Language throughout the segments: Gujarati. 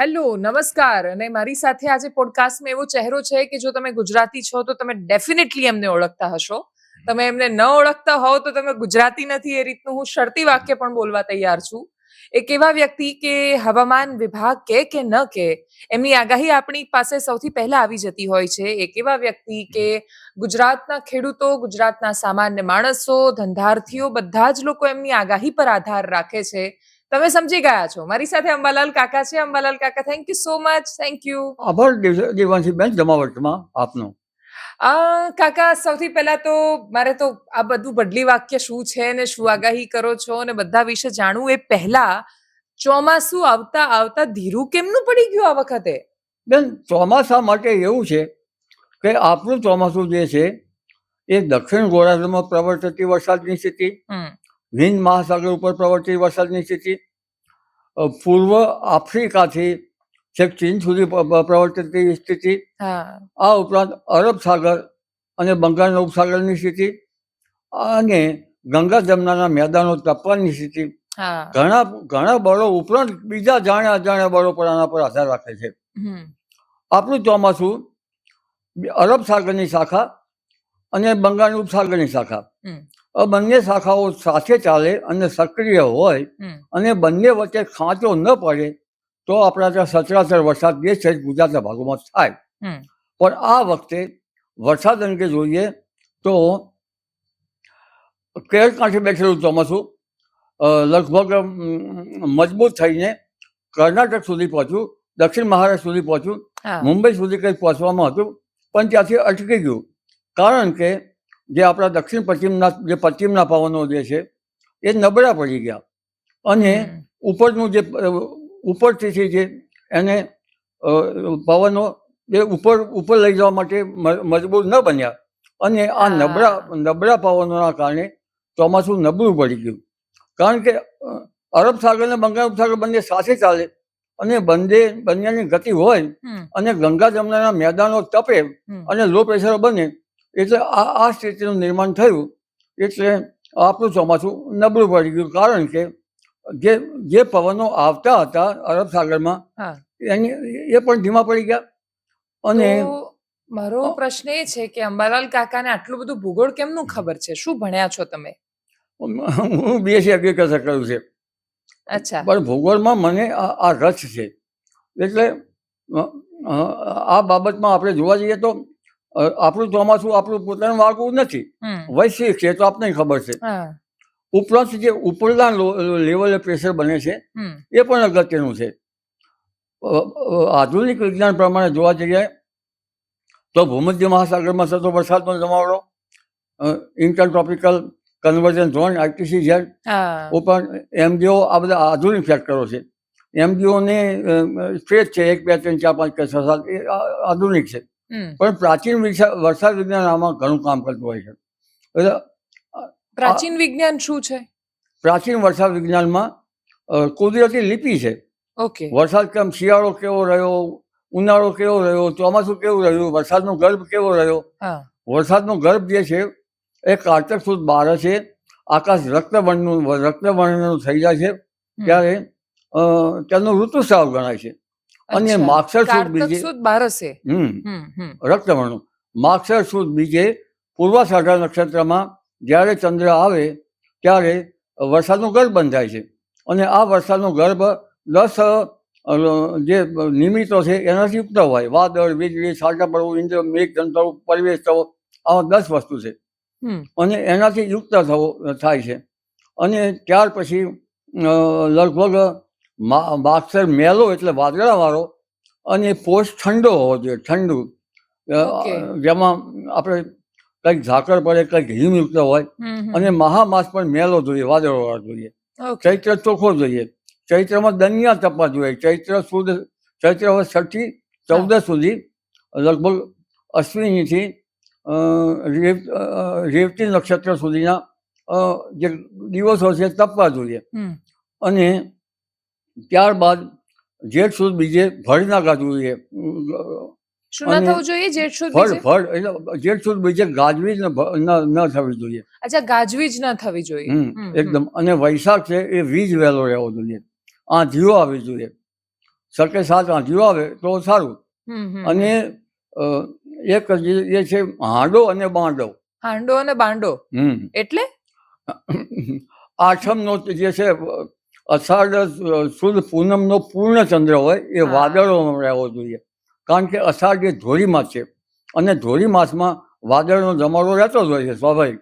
હેલો, નમસ્કાર. અને મારી સાથે આજે પોડકાસ્ટમાં એવો ચહેરો છે કે જો તમે ગુજરાતી છો તો તમે ડેફિનેટલી એમને ઓળખતા હશો. તમે એમને ન ઓળખતા હોવ તો તમે ગુજરાતી નથી, એ રીતનું હું શરતી વાક્ય પણ બોલવા તૈયાર છું. એક એવા વ્યક્તિ કે હવામાન વિભાગ કે ન કે એમની આગાહી આપણી પાસે સૌથી પહેલા આવી જતી હોય છે. એક એવા વ્યક્તિ કે ગુજરાતના ખેડૂતો, ગુજરાતના સામાન્ય માણસો, ધંધાર્થીઓ બધા જ લોકો એમની આગાહી પર આધાર રાખે છે. તમે સમજી ગયા છો. મારી સાથે અંબાલાલ કાકા છે. અંબાલાલ કાકા, thank you so much. Thank you. આભાર દેવાંશીબેન જમાવટમાં આપનો. કાકા, સૌથી પહેલા તો મારે તો આ બધું બદલી વાક્ય શું છે ને શું આગાહી કરો છો ને બધા વિશે જાણવું એ પહેલા ચોમાસું આવતા આવતા ધીરું કેમનું પડી ગયું આ વખતે? બેન, ચોમાસા માટે એવું છે કે આપણું ચોમાસું જે છે એ દક્ષિણ ગોળાર્ધમાં પ્રવર્તતી વરસાદની સ્થિતિ, હિન્દ મહાસાગર ઉપર પ્રવર્તતી વરસાદની સ્થિતિ, પૂર્વ આફ્રિકાથી છેક ચીન સુધી પ્રવર્તતી સ્થિતિ, આ ઉપરાંત અરબ સાગર અને બંગાળના ઉપસાગરની સ્થિતિ અને ગંગા જમનાના મેદાનો તપવાની સ્થિતિ, ઘણા બળો ઉપરાંત બીજા જાણે અજાણ્યા બળો પર આના પર આધાર રાખે છે. આપણું ચોમાસું અરબ સાગરની શાખા અને બંગાળની ઉપસાગરની શાખા, બંને શાખાઓ સાથે ચાલે અને સક્રિય હોય અને બંને વચ્ચે ખાંચો ન પડે તો આપણા ત્યાં સચરાચર વરસાદ જે છે ગુજરાતના ભાગોમાં થાય. પણ આ વખતે વરસાદ અંગે જોઈએ તો કેરળ કાંઠે બેઠેલું ચોમાસું લગભગ મજબૂત થઈને કર્ણાટક સુધી પહોંચ્યું, દક્ષિણ મહારાષ્ટ્ર સુધી પહોંચ્યું, મુંબઈ સુધી કંઈક પહોંચવામાં હતું, પણ ત્યાંથી અટકી ગયું. કારણ કે જે આપણા દક્ષિણ પશ્ચિમના પવનો જે છે એ નબળા પડી ગયા અને ઉપરનું જે ઉપરથી છે એને પવનો એ ઉપર લઈ જવા માટે મજબૂર ન બન્યા અને આ નબળા પવનોના કારણે ચોમાસું નબળું પડી ગયું. કારણ કે અરબ સાગર અને બંગાળ ઉપસાગર બંને સાથે ચાલે અને બંનેની ગતિ હોય અને ગંગા જમનાના મેદાનો તપે અને લો પ્રેશર બને એટલે આ સ્થિતિનું નિર્માણ થયું. એટલે આપણું ચોમાસું નબળું પડી ગયું. કારણ કે જે પવનો આવતા હતા અરબ સાગરમાં એ પણ ધીમા પડી ગયા. અને મારો પ્રશ્ન એ છે કે અંબાલાલ કાકાને આટલું બધું ભૂગોળ કેમનું ખબર છે? શું ભણ્યા છો તમે? હું બીએસસી એગ્રીકલ્ચર કર્યું છે. અચ્છા. પણ ભૂગોળમાં મને આ રસ છે. એટલે આ બાબતમાં આપણે જોવા જઈએ તો આપણું ચોમાસું આપણું પોતાનું વાગવું નથી, વૈશ્વિક છે તો આપને ખબર છે. ઉપરાંત જે ઉપરના લેવલે પ્રેશર બને છે એ પણ અગત્યનું છે. આધુનિક વિજ્ઞાન પ્રમાણે જોવા જઈએ તો ભૂમધ્ય મહાસાગરમાં થતો વરસાદનો જમાવડો, ઇન્ટરટ્રોપિકલ કન્વર્જન ઝોન ITCZ, ઉપરાંત MDO, આ બધા આધુનિક ફેક્ટરો છે. MDOને સ્ટ્રેચ છે 1, 2, 3, 4, 5, 6, 7 એ આધુનિક છે. પણ પ્રાચીન વરસાદ વિજ્ઞાન આમાં ઘણું કામ કરતું હોય છે. એટલે પ્રાચીન વિજ્ઞાન શું છે? પ્રાચીન વરસાદ વિજ્ઞાનમાં કુદરતી લિપિ છે. વરસાદ કેમ, શિયાળો કેવો રહ્યો, ઉનાળો કેવો રહ્યો, ચોમાસું કેવું રહ્યું, વરસાદનો ગર્ભ કેવો રહ્યો. વરસાદનો ગર્ભ જે છે એ કારતક સુદ 12 છે. આકાશ રક્તવર્ણનું થઈ જાય છે ત્યારે તેનું ઋતુસ્રાવ ગણાય છે. અને માગસર સુદ બીજે રક્તવર્ણનું માગસર સુદ બીજે પૂર્વાષાઢા નક્ષત્રમાં જ્યારે ચંદ્ર આવે ત્યારે વરસાદનો ગર્ભ બંધાય છે. અને આ વરસાદનો ગર્ભ 10 જે નિમિત્તો છે એનાથી યુક્ત હોય. વાદળ, વીજળી, છાંટા પડવું, ઇન્દ્ર, મેઘ જંતવું, પરિવેશ થવો, આવા 10 વસ્તુ છે અને એનાથી યુક્ત થાય છે. અને ત્યાર પછી લગભગ માગસર મેલો એટલે વાદળાવાળો અને પોષ ઠંડો હોવો જોઈએ, ઠંડુ, જેમાં આપણે કંઈક ઝાકળ પડે, કંઈક હિમયુક્ત હોય. અને મહામાસ પણ મેલો જોઈએ, વાદળોવાળો જોઈએ. ચૈત્ર ચોખ્ખો જોઈએ. ચૈત્રમાં દનિયા તપવા જોઈએ. ચૈત્ર 6 થી 14 સુધી લગભગ અશ્વિનીથી રેવતી નક્ષત્ર સુધીના જે દિવસો છે તપવા જોઈએ. અને ત્યારબાદ જેઠ સુદ બીજે ફળ નાખવા જોઈએ. જેઠ સુદ બીજે ગાજવીજ ન થવી જોઈએ. અચ્છા, ગાજવીજ ન થવી જોઈએ એકદમ. અને વૈશાખ છે એ વીજ વહેલો રહેવો જોઈએ, આંધીઓ આવવી જોઈએ. સકે 7 આંધીઓ આવે તો સારું. અને એક એ છે હાંડો અને બાંડો. હાંડો અને બાંડો એટલે આઠમનો જે છે અષાઢ સુદ પૂનમનો પૂર્ણ ચંદ્ર હોય એ વાદળોમાં રહેવો જોઈએ, કારણ કે અષાઢ એ ધોળી માસ છે અને ધોળી માસમાં વાદળનો જમાડો રહેતો જ હોય છે સ્વાભાવિક.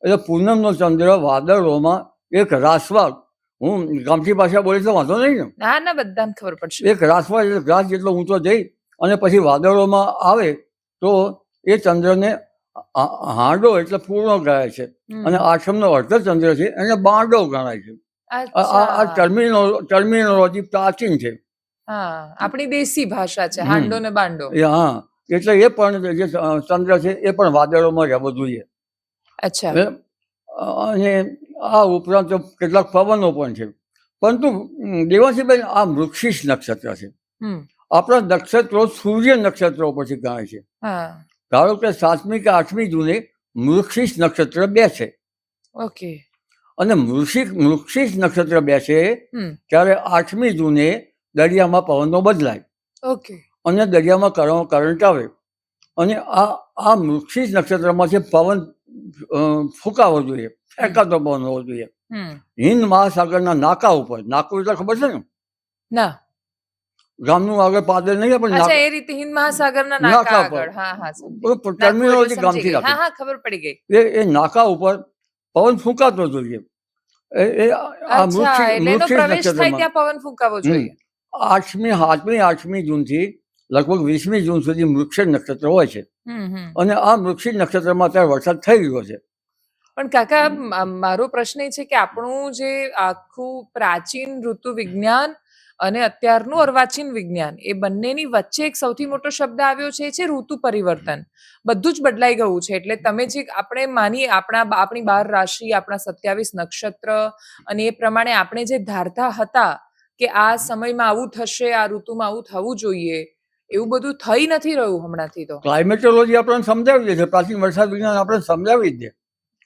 એટલે પૂનમનો ચંદ્ર વાદળોમાં એક રાસવા, હું ગામઠી ભાષા બોલી તો વાંધો નહીં ને? ના ના, બધાને ખબર પડશે. એક રાસવા એટલે ગ્રાસ જેટલો ઊંચો જઈ અને પછી વાદળોમાં આવે તો એ ચંદ્રને હાંડો એટલે પૂર્ણ ગણાય છે, અને આઠમનો અર્ધ ચંદ્ર છે એને બાંડો ગણાય છે. આ ટર્મિનોલોજી પ્રાચીન છે, આપણી દેશી ભાષા છે હાંડો ને બાંડો. હા, એટલે એ પણ જે ચંદ્ર છે એ પણ વાદળોમાં રહેવો જોઈએ. અચ્છા. અને આ ઉપરાંત કેટલાક પવનો પણ છે, પરંતુ દેવાંશીબેન આ મૃગશીર્ષ નક્ષત્ર છે. આપણા નક્ષત્રો સૂર્ય નક્ષત્રો પછી ગણાય છે. ધારો કે 7મી કે 8મી જૂને મૃગશીર્ષ નક્ષત્ર બેસે. ઓકે. અને મૃગશીર્ષ નક્ષત્ર બેસે ત્યારે 8મી જૂને દરિયામાં પવનો બદલાય. ઓકે. અને દરિયામાં કરંટ આવે, અને આ મૃગશીર્ષ નક્ષત્રમાંથી પવન ફૂંકાવો જોઈએ, ફેંકાતો પવન હોવો જોઈએ. હિન્દ મહાસાગરના નાકા ઉપર, નાકું એટલે ખબર છે ને? ના. ગામનું આગળ પાદર નહીં, પણ અચ્છા, એ રીતે હિન્દ મહાસાગરના નાકા આગળ. હા હા, ટર્મિનોલોજી ગામથી રાખી. હા હા, ખબર પડી ગઈ. એ નાકા ઉપર પવન ફૂંકાતો જોઈએ. અચ્છા, એટલે એનો પ્રવેશ થાય ત્યાં પવન ફૂંકાવો જોઈએ. 8મી જૂનથી લગભગ 20મી જૂન સુધી મૃગશીર્ષ નક્ષત્ર હોય છે, અને આ મૃગશીર્ષ નક્ષત્રમાં અત્યારે વરસાદ થઈ રહ્યો છે. પણ કાકા, મારો પ્રશ્ન એ છે કે આપણું જે આખું પ્રાચીન ઋતુ વિજ્ઞાન અને અત્યારનું અર્વાચીન વિજ્ઞાન, એ બંનેની વચ્ચે એક સૌથી મોટો શબ્દ આવ્યો છે ઋતુ પરિવર્તન. બધું જ બદલાઈ ગયું છે. એટલે તમે જે આપણે માની આપણી 12 રાશિ, આપણા 27 નક્ષત્ર, અને એ પ્રમાણે આપણે જે ધારતા હતા કે આ સમયમાં આવું થશે, આ ઋતુમાં આવું થવું જોઈએ, એવું બધું થઈ નથી રહ્યું હમણાંથી. તો ક્લાઇમેટોલોજી આપણને સમજાવી દે છે, પ્રાચીન વરસાદ વિજ્ઞાન આપણે સમજાવી જ દે.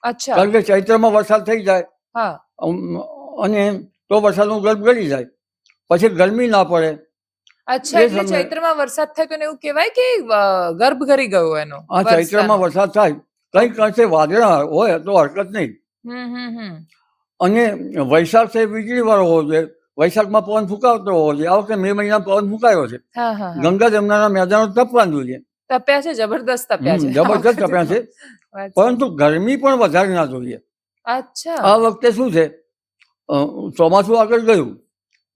અચ્છા. કારણ કે ચૈત્રમાં વરસાદ થઈ જાય, અને તો વરસાદનું ગર્ભ ગળી જાય, પછી ગરમી ના પડે. અચ્છા, એટલે ચૈત્રમાં વરસાદ થાય તો એવું કહેવાય કે ગર્ભ ગરી ગયો એનો. હા, ચૈત્રમાં વરસાદ થાય, કંઈક અંશે વાદળા હોય તો હરકત નહીં. અને વૈશાખ છે વીજળી વાળો હોવો જોઈએ, વૈશાખમાં પવન ફૂંકાવતો હોવો જોઈએ. આ વખતે મે મહિનામાં પવન ફૂંકાયો છે. ગંગા જમનાના મેદાનો તપવાનું જોઈએ. તપ્યા છે, જબરદસ્ત તપ્યા છે, જબરદસ્ત તપ્યા છે, પરંતુ ગરમી પણ વધારે ના જોઈએ. અચ્છા. આ વખતે શું છે, ચોમાસું આગળ ગયું,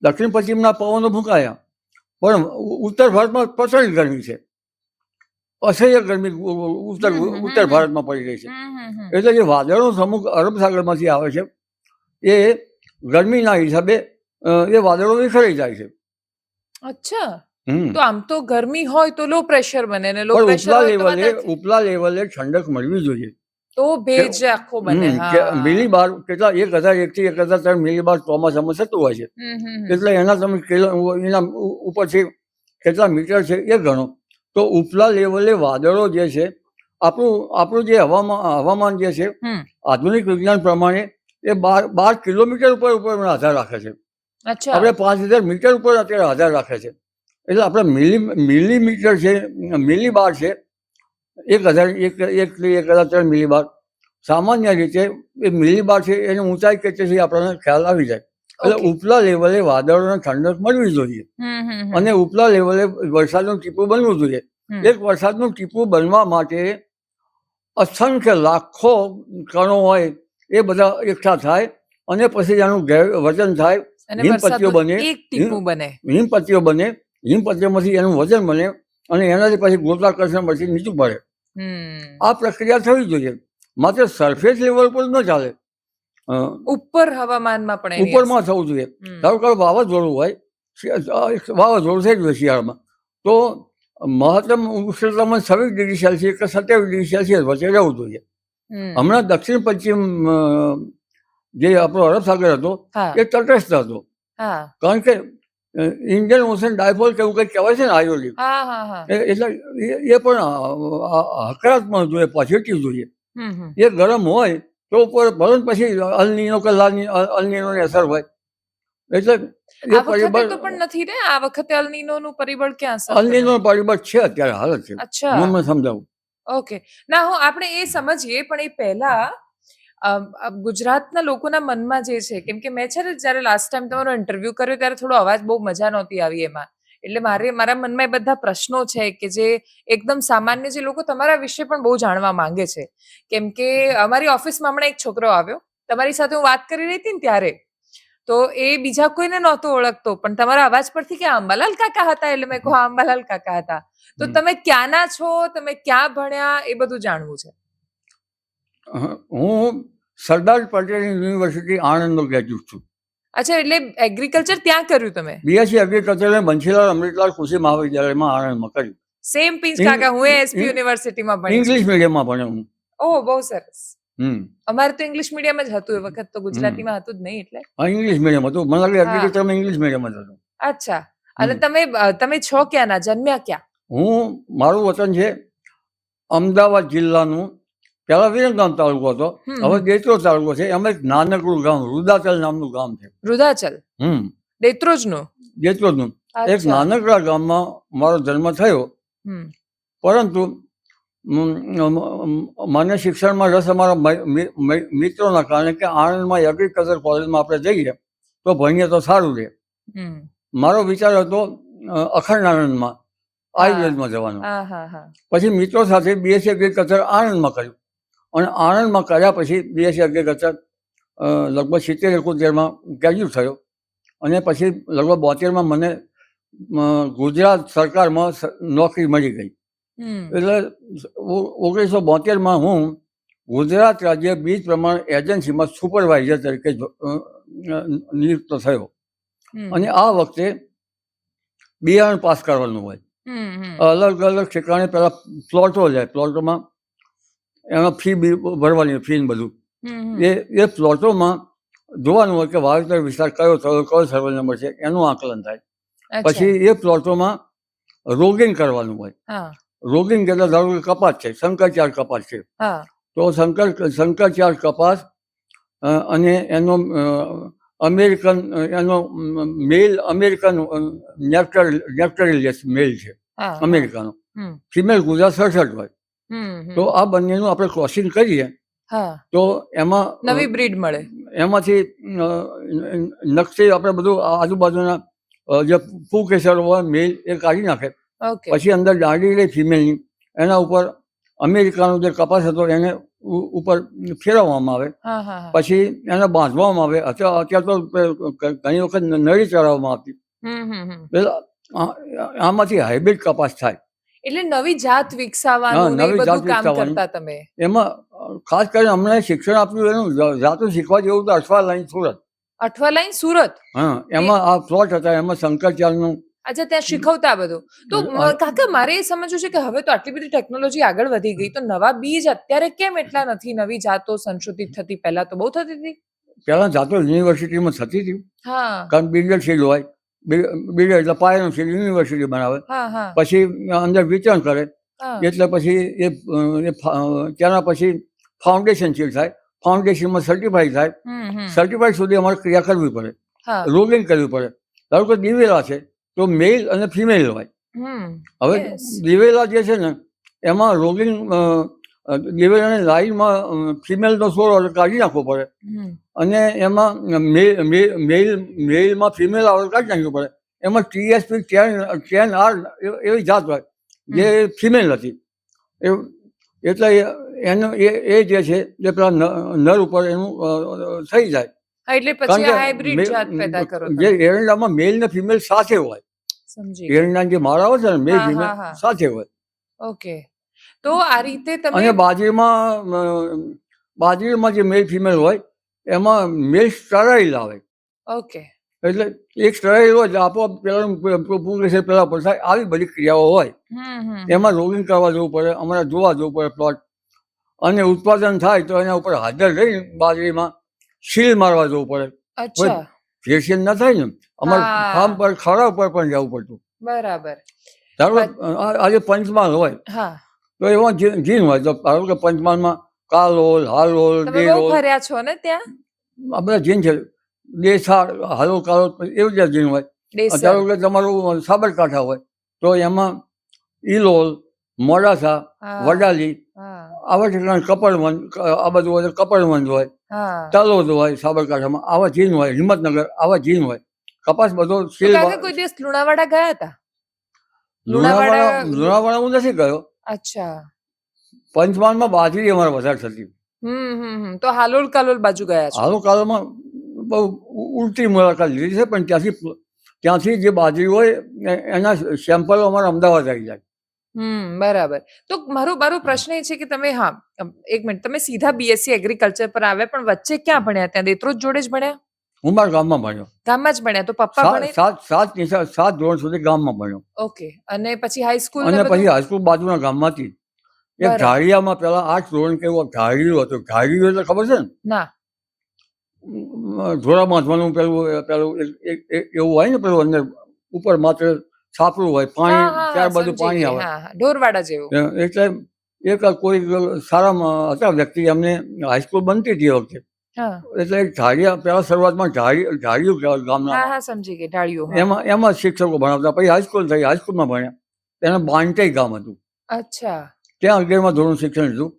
દક્ષિણ પશ્ચિમના પવનો ફૂંકાયા, પણ ઉત્તર ભારતમાં પ્રચંડ ગરમી છે, અસહ્ય ગરમી ઉત્તર ભારતમાં પડી રહી છે. એટલે જે વાદળનો સમૂહ અરબ સાગરમાંથી આવે છે એ ગરમીના હિસાબે એ વાદળો વિખરાઈ જાય છે. અચ્છા. તો આમ તો ગરમી હોય તો લો પ્રેશર બને, ને લો પ્રેશર ઉપલા લેવલે ઠંડક મળવી જોઈએ, તો ભેજ આખો બને. મિલીબાર કેટલા 1001 થી 1003 મિલીબાર ચોમાસામાં થતું હોય છે. એટલે એના તમે એના ઉપરથી કેટલા મીટર છે એ ગણો તો ઉપલા લેવલે વાદળો જે છે, આપણું જે હવામાન જે છે આધુનિક વિજ્ઞાન પ્રમાણે એ 12 કિલોમીટર ઉપર આધાર રાખે છે. આપણે 5000 મીટર ઉપર અત્યારે આધાર રાખે છે. એટલે આપણે મિલીમીટર છે, મિલીબાર છે, 1003 મિલીબાર. સામાન્ય રીતે એ મિલીબાર છે, એની ઊંચાઈ કેટલી છે આપણને ખ્યાલ આવી જાય. એટલે ઉપલા લેવલે વાદળોને ઠંડક મળવી જોઈએ, અને ઉપલા લેવલે વરસાદનું ટીપું બનવું જોઈએ. એક વરસાદનું ટીપું બનવા માટે અસંખ્ય લાખો કણો હોય એ બધા એકઠા થાય, અને પછી એનું વજન થાય, હિમપત્તીઓ બને, હિમપત્તીઓમાંથી એનું વજન બને, અને એનાથી પછી ગુરુત્વાકર્ષણ પછી નીચું પડે. આ પ્રક્રિયા થવી જોઈએ. માત્ર સરફેસ લેવલ પર ન ચાલે, ઉપર હવામાનમાં પણ ઉપરમાં થવું જોઈએ. ધારો કે વાવાઝોડું હોય, વાવાઝોડું થઈ ગયું શિયાળામાં, તો મહત્તમ ઉષ્ણતામાન 26 ડિગ્રી સેલ્સિયસ કે 27 ડિગ્રી સેલ્સિયસ વચ્ચે રહેવું જોઈએ. હમણાં દક્ષિણ પશ્ચિમ જે આપણો અરબ સાગર હતો એ તટસ્થ હતો, કારણ કે ઇન્ડિયન ઓશન ડાયપોલ કે એવું કંઈક કહેવાય છે ને, આયોલિક. એટલે એ પણ હકારાત્મક જોઈએ, પોઝિટિવ જોઈએ. એ ગરમ હોય તો ઉપર ભરણ પછી અલનીનો કે અલનીનોની અસર હોય. એટલે એ આ વખતે પરિબળ તો પણ નથી ને, આ વખતે અલ નીનો નું પરિબળ ક્યાં અસર કરે? અલ નીનો પરિબળ છે અત્યારે હાલ છે. અચ્છા, હું તમને સમજાવું. ઓકે. ના હું આપણે એ સમજીએ, પણ એ પહેલા ગુજરાતના લોકોના મનમાં જે છે, કેમ કે મેં છે ને જ્યારે લાસ્ટ ટાઈમ તમારો ઇન્ટરવ્યુ કર્યો ત્યારે થોડો અવાજ બહુ મજા નહોતી આવી એમાં, એટલે મારા મનમાં એ બધા પ્રશ્નો છે કે જે એકદમ સામાન્ય જે લોકો તમારા વિશે પણ બહુ જાણવા માંગે છે. કેમ કે અમારી ઓફિસમાં હમણાં એક છોકરો આવ્યો, તમારી સાથે હું વાત કરી રહી હતી ને ત્યારે, તો એ બીજા કોઈને નહોતો ઓળખતો, પણ તમારા અવાજ પરથી કે અંબાલાલ કાકા હતા, એટલે મેં કહ્યું અંબાલાલ કાકા હતા. તો તમે ક્યાંના છો, તમે ક્યાં ભણ્યા, એ બધું જાણવું છે. હું સરદાર પટેલ યુનિવર્સિટી આણંદનો ગ્રેજ્યુએટ છું. અચ્છા, એટલે એગ્રીકલ્ચર ત્યાં કર્યું તમે? બીએસસી એગ્રીકલ્ચર બંસીલાલ અમૃતલાલ કૃષિ મહાવિદ્યાલયમાં આણંદમાં કર્યું. સેમ પિંચ કાકા, હું એસપી યુનિવર્સિટીમાં ભણી છું. ઇંગ્લિશ મીડિયમમાં ભણ્યો હું. ઓહ, બહુ સરસ. અમારે તો ઇંગ્લિશ મીડિયમ જ હતું એ વખત, તો ગુજરાતીમાં હતું જ નહીં એટલે. હા, ઇંગ્લિશ મીડિયમ હતું. મને લાગે એગ્રીકલ્ચરમાં ઇંગ્લિશ મીડિયમ જ હતું. અચ્છા, અને તમે છો ક્યાંના, જન્મ્યા ક્યાં? મારું વતન છે અમદાવાદ જિલ્લાનું, પેલા વિરમગામ તાલુકો હતો, હવે દેત્રોજ તાલુકો છે. એમાં એક નાનકડું ગામ રુદાચલ નામનું ગામ છે. રુદાચલ? દેત્રોજનું? દેત્રોજનું એક નાનકડા ગામમાં મારો જન્મ થયો. પરંતુ મને શિક્ષણમાં રસ અમારા મિત્રોના કારણે કે આણંદમાં એગ્રીકલ્ચર કોલેજમાં આપણે જઈએ તો ભણીએ તો સારું રહે. મારો વિચાર હતો અખંડ આણંદમાં આયુર્વેદમાં જવાનો. પછી મિત્રો સાથે બીએસસી એગ્રીકલ્ચર આણંદમાં કર્યું, અને આણંદમાં કર્યા પછી બીએસસી એગ્રીકલ્ચર લગભગ 70-71 ગ્રેજ્યુએટ થયો, અને પછી લગભગ 72માં મને ગુજરાત સરકારમાં નોકરી મળી ગઈ. એટલે 1972માં હું ગુજરાત રાજ્ય બીજ પ્રમાણ એજન્સીમાં સુપરવાઇઝર તરીકે નિયુક્ત થયો. અને આ વખતે બિયારણ પાસ કરવાનું હોય, અલગ અલગ ઠેકાણે પેલા પ્લોટો લે, પ્લોટોમાં એમાં ફી ભરવાની, ફી ને બધું એ પ્લોટોમાં જોવાનું હોય કે વાવેતર વિસ્તાર કયો થયો, કયો સર્વે નંબર છે, એનું આકલન થાય. પછી એ પ્લોટોમાં રોગિંગ કરવાનું હોય. રોગિંગ એટલે ધારો કે કપાસ છે, શંકરચાર કપાસ છે, તો શંકરચાર કપાસ અને એનો અમેરિકન, એનો મેલ અમેરિકન નેપ્ટરિલિયસ મેલ છે અમેરિકાનો, ફિમેલ ગુજરાત 67 હોય. તો આ બંનેનું આપણે ક્રોસિંગ કરીએ તો એમાં નવી બ્રીડ મળે. એમાંથી નકશી આપણે બધું આજુબાજુના જે ફૂકેસર હોય મેલ એ કાઢી નાખે. પછી અંદર દાંડી લે ફિમેલની, એના ઉપર અમેરિકાનો જે કપાસ હતો એને ઉપર ફેરવવામાં આવે, પછી એને બાંધવામાં આવે. અત્યારે તો ઘણી વખત નળી ચડાવવામાં આવતી. આમાંથી હાઇબ્રિડ કપાસ થાય, એટલે નવી જાત વિકસાવવાનું, નવી જાત વિકસાવવાનું તમે એમાં ખાસ કરીને અમને શિક્ષણ આપ્યું. એનું જાતું શીખવા જેવું તો અઠવા લાઈન સુરત. અઠવા લાઈન સુરત? હા, એમાં આ પ્લોટ હતા, એમાં શંકરચારનું. અચ્છા, ત્યાં શીખવતા બધું. તો કાકા મારે એ સમજવું છે કે હવે તો આટલી બધી ટેકનોલોજી આગળ વધી ગઈ, તો નવા બીજ અત્યારે કેમ એટલા નથી, નવી જાતો સંશોધિત થતી? પહેલા તો બહુ થતી હતી. પહેલા જાતો યુનિવર્સિટીમાં થતી હતી, કારણ બિલ્ડર શીલ હોય, બિલ્ડર એટલે પાયાનું શીલ યુનિવર્સિટી બનાવે, પછી અંદર વિતરણ કરે, એટલે પછી એ ત્યાંના પછી ફાઉન્ડેશન શીલ થાય, ફાઉન્ડેશનમાં સર્ટિફાઈ થાય, સર્ટિફાઈ સુધી અમારે ક્રિયા કરવી પડે, રોલિંગ કરવી પડે. ધારો કે દિવેલા છે તો મેલ અને ફિમેલ હોય. હવે દિવેલા જે છે ને એમાં રોલિંગ, દિવેલાની લાઈનમાં ફિમેલનો છોડ કાઢી નાખવો પડે, અને એમાં મેલમાં ફિમેલ આવડ કાઢી નાખવું પડે. એમાં TSP 10R એવી જાત હોય જે ફિમેલ નથી, એટલે એનું એ જે છે એ પેલા નર ઉપર એનું થઈ જાય. એટલે પછી હાઇબ્રિડ જાત પેદા કરો. જે એરંડામાં મેલ ને ફિમેલ સાથે હોય, એરંડા જે માળા હોય છે ને મેલ ફિમેલ સાથે હોય. ઓકે, તો આ રીતે તમે. અને બાજરીમાં જે મેલ ફિમેલ હોય એમાં મેલ સ્ટરાઇલ આવે. ઓકે, એટલે એક સ્ટરાઇલ હોય એટલે આપોઆપ પેલા પર થાય. આવી બધી ક્રિયાઓ હોય. એમાં રોલિંગ કરવા જવું પડે, અમારે જોવા જવું પડે પ્લોટ, અને ઉત્પાદન થાય તો એના ઉપર હાજર રહી બાજરીમાં સીલ મારવા જવું પડે. ફેરસેલ ના થાય ને, અમારે ફાર્મ પર ખરા ઉપર પણ જવું પડતું. બરાબર. ધારો આજે પંચમહાલ હોય તો એમાં જીન હોય, તો ધારો કે પંચમહાલમાં કાલોલ, હાલોલ, ફર્યા છો ને ત્યાં? આ બધા જીન છે. દેસાડ, હાલો કાલો એવું જ જીન હોય. ડેસર. ધારો કે તમારું સાબરકાંઠા હોય તો એમાં ઈલોલ, મોડાસા, હા, વડાલી હા, આવા ઠેકાણે કપડવંજ, આ બધું હોય તો કપડવંજ હોય, હા. તલોદ હોય સાબરકાંઠામાં, આવા જીન હોય, હિંમતનગર આવા જીન હોય. કપાસ બધો તો સીલ. કાકા કોઈ દિવસ લુણાવાડા ગયા હતા? લુણાવાડા હું નથી ગયો. અચ્છા. પંચમહાલમાં બાજરી અમારે વધારે થતી. તો હાલોલ કાલોલ બાજુ ગયા છો? હાલો કાલોમાં બહુ ઉલટી મુલાકાત લીધી છે, પણ ત્યાંથી જે બાજરી હોય એના સેમ્પલો અમારે અમદાવાદ આવી જાય. બરાબર. તો મારો પ્રશ્ન એ છે કે તમે, હા, એક મિનિટ, તમે સીધા બીએસસી એગ્રીકલ્ચર પર આવ્યા, પણ વચ્ચે ક્યાં ભણ્યા? ત્યાં દેત્રોજ જોડે જ ભણ્યા? હું મારા ગામમાં ભણ્યો. ગામમાં જ ભણ્યા? તો પપ્પા ભણે? સાત ધોરણ સુધી ગામમાં ભણ્યો. ઓકે. અને પછી હાઈસ્કૂલ અને પછી હાઈસ્કૂલ બાજુના ગામમાંથી એક બરાબર. ઢાળિયામાં પેલા 8 ધોરણ કેવું ઢાળિયું હતું. ઢાળિયું એટલે ખબર છે ને? ના. ધોરા બાંધવાનું પેલું એવું હોય ને, પેલું અંદર ઉપર માત્ર છાપરું હોય, પાણી ત્યાર બધું પાણી આવે. ઢોરવાડા જેવું. એટલે એક કોઈ સારા હતા વ્યક્તિ, એમને હાઈસ્કૂલ બનતી હતી એ વખતે. એટલે ઢાળિયા પેલા શરૂઆતમાં ઢાળિયું ગામના, સમજી ગઈ, ઢાળિયું. એમાં શિક્ષકો ભણાવતા. પછી હાઈસ્કૂલ થઈ, હાઈસ્કૂલમાં ભણ્યા. એના બાંટઈ ગામ હતું. અચ્છા. ત્યાં 11મા ધોરણ શિક્ષણ લીધું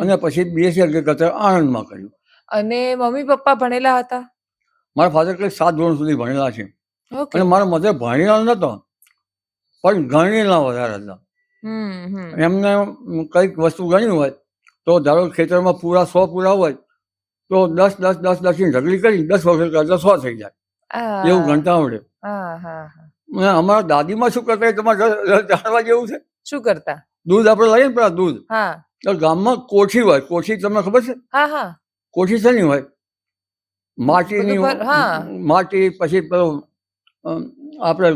અને પછી બીએસસી એગ્રીકલ્ચર આણંદમાં કર્યું. અને મમ્મી પપ્પા ભણેલા હતા? મારા ફાધર કંઈક 7 ધોરણ સુધી ભણેલા છે. ઓકે. અને મારા મધર ભણેલા નતો, પણ ગણેલા વધારે હતા. એમને કંઈક વસ્તુ ગણી હોય તો ધારો ખેતરમાં પૂરા 100 પૂરા હોય તો 10 ની ઢગલી કરી 10 વખત કરતા 100 થઈ જાય, એવું ગણતા આવડે. અમારા દાદીમાં શું કરતા એ તમારે જાણવા જેવું છે. શું કરતા? દૂધ આપણે લઈએ ને, પેલા દૂધ, હા, તો ગામમાં કોઠી હોય. કોઠી તમને ખબર છે? હા, હા. કોઠી શેની હોય? માટીની. માટી. પછી પેલું આપણે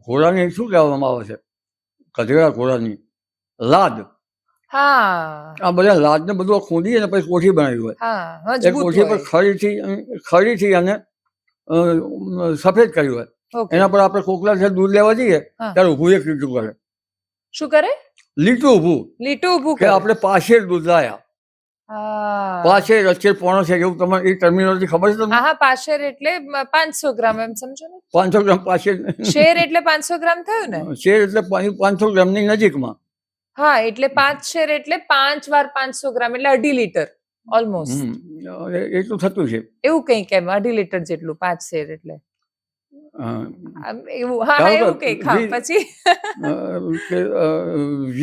ઘોડાની શું કહેવામાં આવે છે, ગધેડા ઘોડાની લાદ. હા, આ બધા લાદને બધું ખોદી અને પછી કોઠી બનાવી હોય. એ કોઠી પર ખડીથી અને સફેદ કરી હોય. એના પર આપણે કોકલા દૂધ લેવા જઈએ ત્યારે ઊભું એક લીટું કરે. શું કરે? લીટું ઊભું કે આપણે પાછેર દૂધ લાયા. પાછેર, અચ્છેર, પોણો છે, એવું તમારે એ ટર્મિનોલોજી ખબર છે તમને? હા, પાછેર એટલે 500 ગ્રામ, એમ સમજો ને. 500 ગ્રામ પાછેર. શેર એટલે 500 ગ્રામ થયું ને? શેર એટલે 500 ગ્રામની નજીકમાં. હા, એટલે 5 શેર એટલે 5 વાર 500 ગ્રામ એટલે 2.5 લીટર ઓલમોસ્ટ. એટલું થતું છે. એવું કંઈક એમ 2.5 લીટર જેટલું 5 શેર એટલે એવું. હા, એવું કંઈક. પછી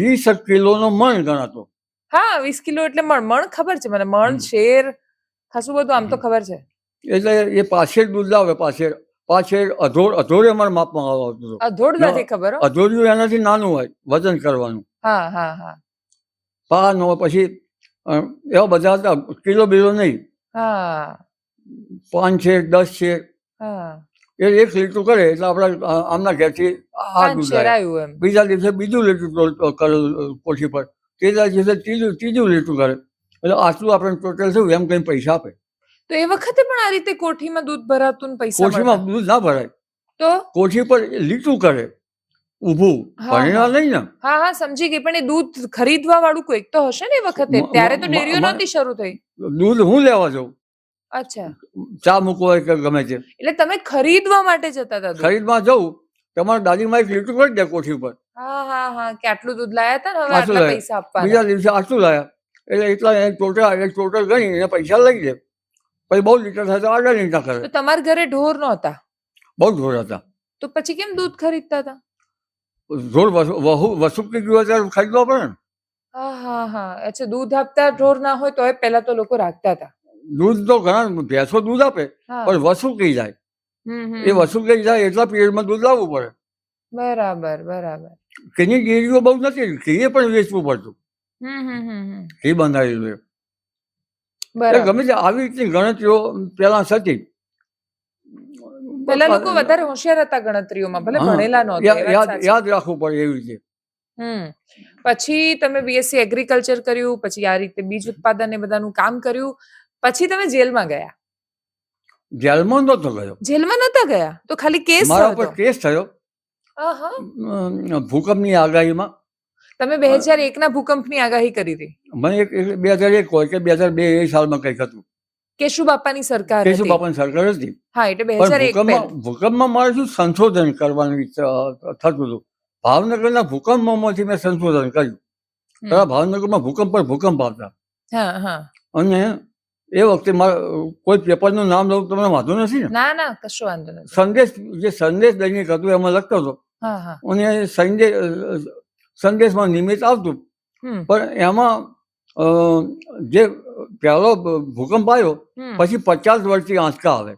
20 કિલોનો મણ ગણાતો. હા, 20 કિલો એટલે મણ ખબર છે મને. મણ, શેર, ખાસું બધું આમ તો ખબર છે. એટલે એ પાછેર દૂધ લાવે. પાછેર અધોડ અમારા માપમાં આવતું. અધોડ નથી ખબર. અધોડિયું એનાથી નાનું હોય વજન કરવાનું. હા, હા, હા. પાનો પછી એવા બધા હતા, કિલો બીલો નહીં. હા, 5 શેર, 10 શેર. એ 1 લીટર કરે એટલે આપણા આમના ઘેરથી આ દૂધ આવ્યું. બીજા દિવસે બીજું લીટર કોઠી પર, ત્રીજા દિવસે ત્રીજું લીટર કરે. એટલે આટલું આપણે ટોટલ થયું એમ કઈ પૈસા આપે. તો એ વખતે પણ આ રીતે કોઠીમાં દૂધ ભરાતું ને પૈસા? કોઠીમાં દૂધ ના ભરાય. તો કોઠી પર લીટું કરે ઊભું, ભણેલા નહીં ને. હા, હા, સમજી ગઈ. પણ એ દૂધ ખરીદવા વાળું કોઈક તો હશે ને એ વખતે? ત્યારે તો ડેરીઓ નહોતી શરૂ થઈ. દૂધ હું લેવા જાઉં. અચ્છા. ચા મૂકવા કે ગમે તે. એટલે તમે ખરીદવા માટે જતા હતા? ખરીદવા જવું, તમારા દાદીમાં 1 લીટર કરી દે કોઠી પર. હા, હા, હા, કે આટલું દૂધ લાયા હતા ને, હવે આટલા પૈસા આપવાના. બીજા દિવસે આટલું લાયા એટલે એટલા ટોટલ ગણી એને પૈસા લઈ દે. પછી 2 લીટર થાય તો 8 લીટર કરે. તો તમારા ઘરે ઢોર નહોતા? બહુ ઢોર હતા. તો પછી કેમ દૂધ ખરીદતા હતા? ઢોર વસુકી ગયું ત્યારે ખરીદવા પડે ને. હા, હા, હા. અચ્છા, દૂધ આપતા ઢોર ના હોય તો પેલા તો લોકો રાખતા હતા. દૂધ તો ઘણા ભેંસો દૂધ આપે, પણ વસુકી જાય. એ વસુકી જાય એટલા પીરિયડમાં દૂધ લાવવું પડે. બરાબર, બરાબર. ઘીની ડેરીઓ બહુ નથી, ઘી પણ વેચવું પડતું. ઘી બંધાયેલું. ગમે તે આવી રીતની ગણતરીઓ પેલા થતી. પેલા લોકો વધારે હોશિયાર હતા ગણતરીઓમાં, ભલે ભણેલા નહોતા. યાદ રાખવું પડે એવી રીતે. પછી તમે બીએસસી એગ્રીકલ્ચર કર્યું, પછી આ રીતે બીજ ઉત્પાદન એ બધાનું કામ કર્યું, પછી તમે જેલમાં ગયા. જેલમાં નહોતો ગયો. જેલમાં નહોતા ગયા તો ખાલી કેસ? મારા પર કેસ થયો ભૂકંપની આગાહીમાં. તમે 2001 ના ભૂકંપની આગાહી કરી હતી? મને 2001 હોય કે 2002 એ સાલમાં કંઈક હતું. કેશુ બાપાની સરકાર કેશુ હતી. બાપાની સરકાર હતી. હા, એટલે પણ 2001 ભૂકંપમાં મારે શું સંશોધન કરવાનું થતું હતું. ભાવનગરના ભૂકંપમાંથી મેં સંશોધન કર્યું. ભાવનગરમાં ભૂકંપ પર ભૂકંપ આવતા. હા હા. અને એ વખતે મારે કોઈ પેપરનું નામ લઉં તમને વાંધો નથી ને? ના ના, કશો વાંધો નથી. સંદેશ દૈનિક હતું એમાં લખતો હતો. હા હા. અને સંદેશમાં નિમિત્ત આવતું. પણ એમાં જે પહેલો ભૂકંપ આવ્યો પછી 50 વર્ષથી આંચકા આવે.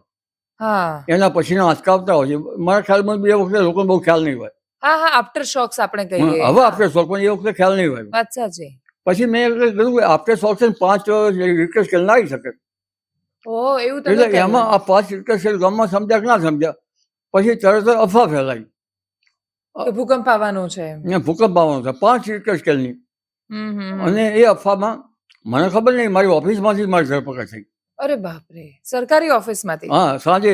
એના પછીના આંચકા આવતા હોય છે. મારા ખ્યાલમાં એ વખતે લોકોને બહુ ખ્યાલ નહીં હોય. હા હા, આફ્ટર શોક્સ આપણે કહીએ. હવે આફ્ટર શોક, પણ એ વખતે ખ્યાલ નહીં હોય. વાત સાચી. પછી મેં કીધું કે આફ્ટર શોક 5 રિક્ટર સ્કેલ ના આવી શકે. ઓહ, એવું તમે એટલે એમાં આ 5 રિક્ટર સ્કેલ ગામમાં સમજ્યા કે ના સમજ્યા. પછી તરત અફવા ફેલાઈ ભૂકંપ આવવાનો છે. ભૂકંપ આવવાનો છે 5 રિક્ટર સ્કેલની. અને એ અફવામાં મને ખબર નહીં, મારી ઓફિસમાંથી જ મારી ધરપકડ થઈ. અરે બાપરે, સરકારી ઓફિસમાંથી? હા, સાંજે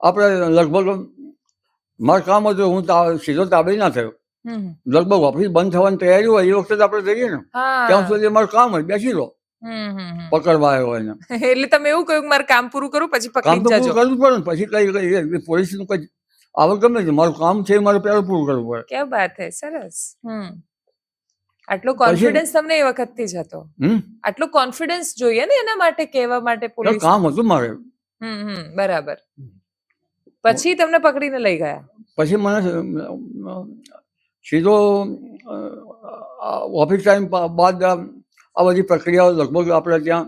આપણે લગભગ મારું કામ હતું, હું સીધો તાબે ના થયો. લગભગ ઓફિસ બંધ થવાની તૈયારી હોય એ વખતે આપણે જઈએ ને, ત્યાં સુધી મારું કામ હોય, બેસી રહો. પકડવા આવ્યો હોય ને એટલે તમે એવું કહ્યું મારું કામ પૂરું કરું પછી પકડી જજો. કરવું પડે ને, પછી કઈ પોલીસનું કઈ આવક ગમે છે, મારું કામ છે મારું પહેલું પૂરું કરવું પડે. ક્યાં વાત હે, સરસ. આટલો કોન્ફિડન્સ તમને એ વખતથી જ હતો? આટલો કોન્ફિડન્સ જોઈએ ને એના માટે કહેવા માટે પોલીસ? કામ હતું મારે. બરાબર. પછી તમને પકડીને લઈ ગયા? પછી મને સીધો ઓફિસ ટાઈમ બાદ આ બધી પ્રક્રિયાઓ લગભગ આપણે ક્યાં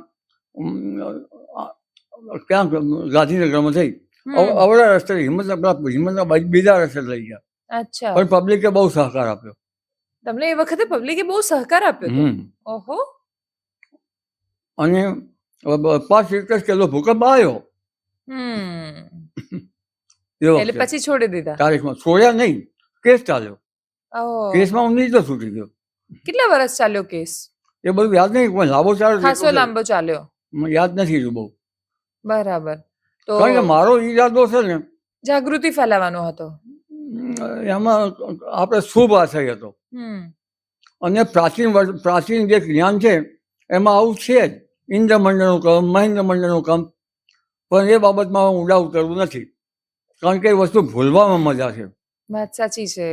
ગાંધીનગરમાં થઈ. અવળા રસ્તે હિંમતના બીજા રસ્તે લઈ ગયા. અચ્છા. પણ પબ્લિકે બહુ સહકાર આપ્યો. તમને એ વખતે પબ્લિકે બહુ સહકાર આપ્યો? ઓહો. અને 5 રિક્ટર સ્કેલનો ભૂકંપ આવ્યો. એટલે પછી છોડી દીધા? તારીખમાં છોડ્યા નહીં, કેસ ચાલ્યો. કેસમાં હું નીચે છૂટી ગયો. કેટલા વર્ષ ચાલ્યો કેસ? એ બધું યાદ નહીં, પણ લાંબો ચાલ્યો. ખાસો લાંબો ચાલ્યો? યાદ નથી બહુ. બરાબર. તો કારણ કે મારો ઈરાદો છે ને જાગૃતિ ફેલાવવાનો હતો. એમાં આપણે શુભ આશય હતો. અને પ્રાચીન જે જ્ઞાન છે એમાં આવું છે જ. ઇન્દ્રમંડળનું કામ, મહેન્દ્ર મંડળનું કામ, પણ એ બાબતમાં ઊંડા ઉતરવું નથી. કારણ કે એ વસ્તુ ભૂલવામાં મજા છે. વાત સાચી છે.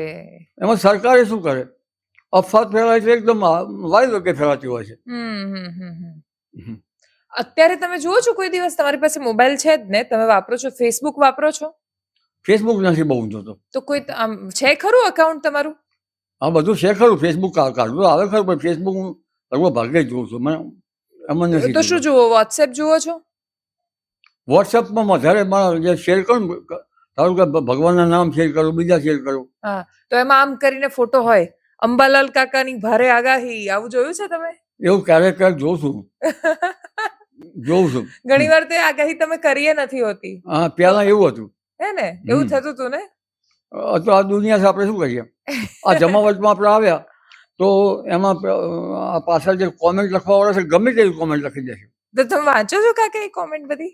એમાં સરકારે શું કરે, અફવાત ફેલાય છે, એકદમ વાયદો કે ફેલાતી હોય છે. અત્યારે તમે જુઓ છો કોઈ દિવસ? તમારી પાસે મોબાઈલ છે જ ને, તમે વાપરો છો, ફેસબુક વાપરો છો? ફેસબુક નથી બહુ જોતો. તો કોઈ છે ખરું અકાઉન્ટ તમારું? હા, બધું છે ખરું. ફેસબુક કાઢવું આવે ખરું, પણ ફેસબુક હું લગભગ ભાગે જોઉં છું. મને એમાં નથી. તો શું જુઓ, વોટ્સએપ જુઓ છો? વોટ્સએપમાં વધારે મારા જે શેર કરું, ધારો કે ભગવાનના નામ શેર કરું, બીજા શેર કરું. હા, તો એમાં આમ કરીને ફોટો હોય, અંબાલાલ કાકાની ભારે આગાહી, આવું જોયું છે તમે? એવું ક્યારેક ક્યારેક જોઉં છું. ઘણી વાર તો આગાહી તમે કરીએ નથી હોતી. હા, પેલા એવું હતું. હે ને, એવું થતું હતું ને. તો આ દુનિયા આપણે શું કરીએ? આ જમાવટમાં આપણે આવ્યા તો એમાં પાછળ જે કોમેન્ટ લખવા વાળા છે, ગમે તેવી કોમેન્ટ લખી દે છે. તો તમે વાંચો છો કાકા એ કોમેન્ટ બધી?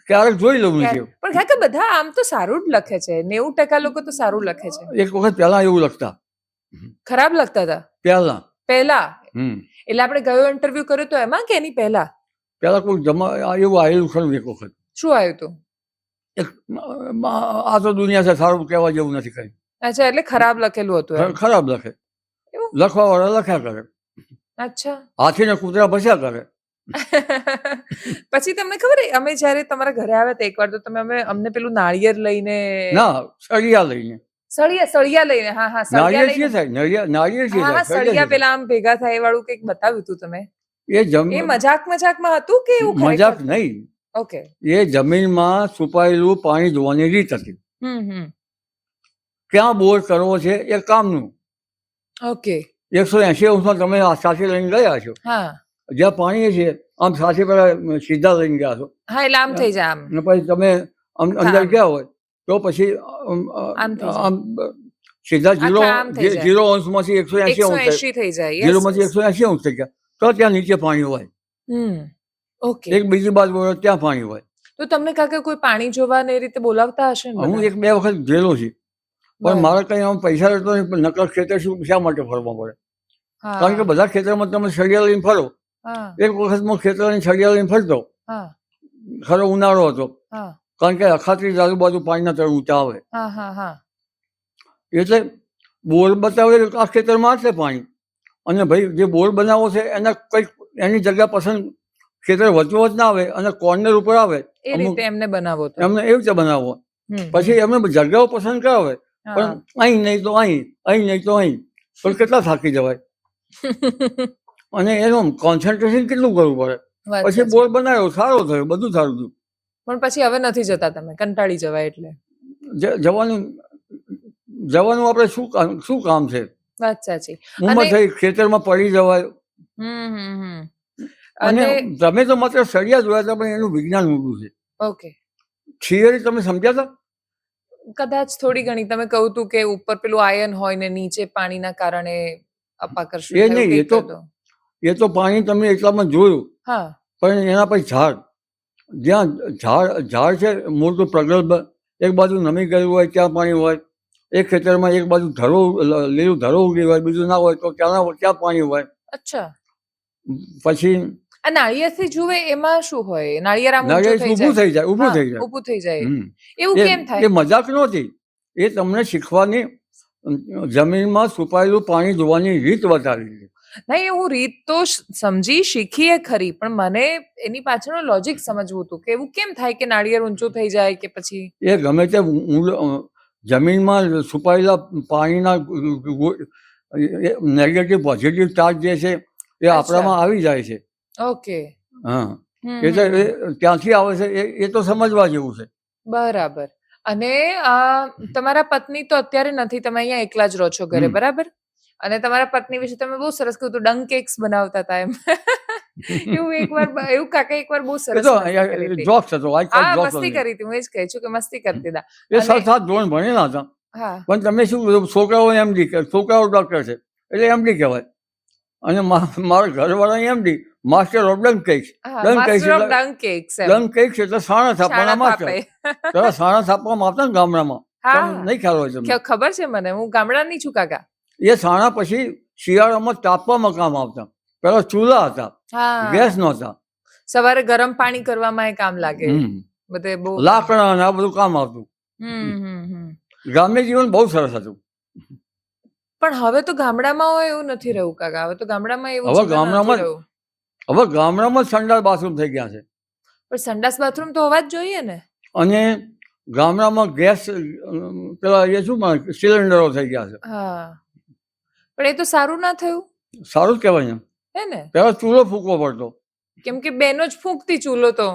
ક્યારેક જોઈ લઉં છું. પણ કાકા બધા આમ તો સારું જ લખે છે. 90% લોકો તો સારું લખે છે. એક વખત પહેલા એવું લખતા. ખરાબ લખતા હતા પહેલા? એટલે આપણે ગયો ઇન્ટરવ્યુ કર્યો તો એમાં કે એની પહેલા કોઈ એવું આવેલું ખરું એક વખત. શું આવ્યું હતું? આ તો દુનિયા છે, સારું કહેવા જેવું નથી કઈ. અચ્છા, એટલે ખરાબ લખેલું હતું? ખરાબ લખે, લખવા વાળા લખ્યા કરે. અચ્છા. હાથીને કૂતરા ભસ્યા કરે. પછી તમને ખબર, અમે જયારે તમારા ઘરે આવ્યા હતા એકવાર, તો તમે અમને પેલું નાળિયેર લઈને, ના, સળિયા લઈને, સળિયા લઈને, હા હા, સળિયા પેલા આમ ભેગા થાય એ વાળું કઈક બતાવ્યું હતું તમે. એ મજાકમાં હતું કે એવું? મજાક નહીં. ઓકે. એ જમીનમાં છુપાયેલું પાણી જોવાની રીત હતી. ક્યાં બોર કરવો છે એ કામનું. ઓકે. 180 અંશમાં તમે સાથે લઈને ગયા છો. હા. જ્યાં પાણી છે આમ સાથે પેલા સીધા લઈને ગયા છો. હા, એટલે આમ થઈ જાય આમ. પછી તમે અંદર ગયા હોય તો પછી આમ સીધા 0 અંશમાંથી 180 થઈ જાય. 0 માંથી 180 અંશ થઈ ગયા તો ત્યાં નીચે પાણી હોય. ઓકે. એક બીજી બાજુ ત્યાં પાણી હોય. તો તમને કાકા કોઈ પાણી જોવા ને એ રીતે બોલાવતા હશે ને? હું 1-2 વખત ગયેલો છું, પણ મારે કઈ આમ પૈસા રહેતો નહીં. પણ નકર ખેતર શા માટે ફરવા પડે? કારણ કે બધા ખેતરમાં તમે સળિયા લઈને ફરો. એક વખત હું ખેતર લઈને સળિયા લઈને ફરતો, ખરો ઉનાળો હતો, હા કારણ કે અખાત્રીજ આજુબાજુ પાણીના તળ ઊંચા આવે, હા હા હા એટલે બોર બતાવે આ ખેતરમાં હશે પાણી, અને ભાઈ જે બોર બનાવો છે એના કંઈક એની જગ્યા પસંદ ખેતર વચોવચ ના આવે અને કોર્નર ઉપર આવે, એ રીતે એમને બનાવો તો એમને એવી રીતે બનાવો. પછી એમને જગ્યાઓ પસંદ કરાવે, પણ અહીં નહીં તો અહીં, અહીં નહીં તો અહીં, તો કેટલા થાકી જવાય. અને એનું કોન્સન્ટ્રેશન કેટલું કરવું પડે. પછી બોર બનાવ્યો, સારો થયો, બધું સારું થયું. પણ પછી હવે નથી જતા તમે, કંટાળી જવાય એટલે જવાનું આપણે શું કામ છે. વાત સાચી. ઉંમર થઈ, ખેતરમાં પડી જવાય. અને તમે તો માત્ર સળિયા જોયા હતા, પણ એનું વિજ્ઞાન ઊંડું છે. ઓકે, થિયરી તમે સમજ્યા હતા? કદાચ થોડી ઘણી. તમે કહ્યું હતું કે ઉપર પેલું આયન હોય ને નીચે પાણીના કારણે અપાકર્ષણ. એ નહીં, એ તો પાણી તમે એટલામાં જોયું. હા, પણ એના પછી જ્યાં ઝાડ છે મોટું પ્રગલ્ભ, એક બાજુ નમી ગયું હોય ત્યાં પાણી હોય, એક ખેતરમાં એક બાજુ લીલું ધરો ઉગી હોય, બીજું ના હોય તો ત્યાં પાણી હોય. અચ્છા. પછી આ નાળિયેરથી જુએ એમાં શું હોય? નાળિયેર આમ ઊભું થઈ જાય, ઊભું થઈ જાય. એવું કેમ થાય? એ મજાક નહોતી, એ તમને શીખવાની, જમીનમાં છુપાયેલું પાણી જોવાની રીત બતાવી છે. નહીં, હું રીત તો સમજી શીખીએ ખરી, પણ મને એની પાછળનું લોજિક સમજવું હતું કે એવું કેમ થાય કે નાળિયેર ઊંચું થઈ જાય કે પછી એ ગમે તે જમીનમાં છુપાયેલા પાણીના નેગેટિવ પોઝિટિવ ચાર્જ જે છે એ આપણામાં આવી જાય છે. ઓકે. હા, એટલે ત્યાંથી આવે છે, એ તો સમજવા જેવું છે. બરાબર. અને તમારા પત્ની તો અત્યારે નથી, તમે અહીંયા એકલા જ રહો છો ઘરે, બરાબર? અને તમારા પત્ની વિશે તમે બહુ સરસ કહ્યું હતું, ડંક કેક્સ બનાવતા હતા એમ. એવું કાકા એકવાર બહુ સરસ જોક્સ હતો. મસ્તી કરી હતી, હું એ જ કહી છું કે મસ્તી કરતી હતા. એ 7 ધોરણ ભણેલા હતા. હા, પણ તમે શું, છોકરાઓ એમડી, છોકરાઓ ડોક્ટર છે એટલે એમડી કહેવાય, અને મારા ઘરવાળા MD, master of dunk cakes. Dunk cakes એટલે સાણા થાપવાના માસ્ટર. સાણા થાપવામાં આવતા ને ગામડામાં, નહીં ખ્યાલ હોય તમને? ખબર છે મને, હું ગામડાની છું કાકા. એ સાણા પછી શિયાળામાં તાપવામાં કામ આવતા. પેલા ચૂલા હતા, ગેસ નહોતા. સવારે ગરમ પાણી કરવામાં એ કામ લાગે, બધે બહુ લાકડા અને આ બધું કામ આવતું. ગ્રામ્ય જીવન બહુ સરસ હતું. પણ હવે તો ગામડામાં હોય એવું નથી રહ્યું કાકા. હવે તો ગામડામાં એવું હવે ગામડામાં સંડાસ બાથરૂમ થઈ ગયા છે. પણ સંડાસ બાથરૂમ તો હોવા જ જોઈએ ને. અને ગામડામાં ગેસ પેલા એ શું સિલિન્ડરો થઈ ગયા છે. હા, પણ એ તો સારું ના થયું. સારું જ કહેવાય હે ને. પેલા ચૂલો ફૂકવો પડતો, કેમ કે બેનો જ ફૂંકતી ચૂલો તો.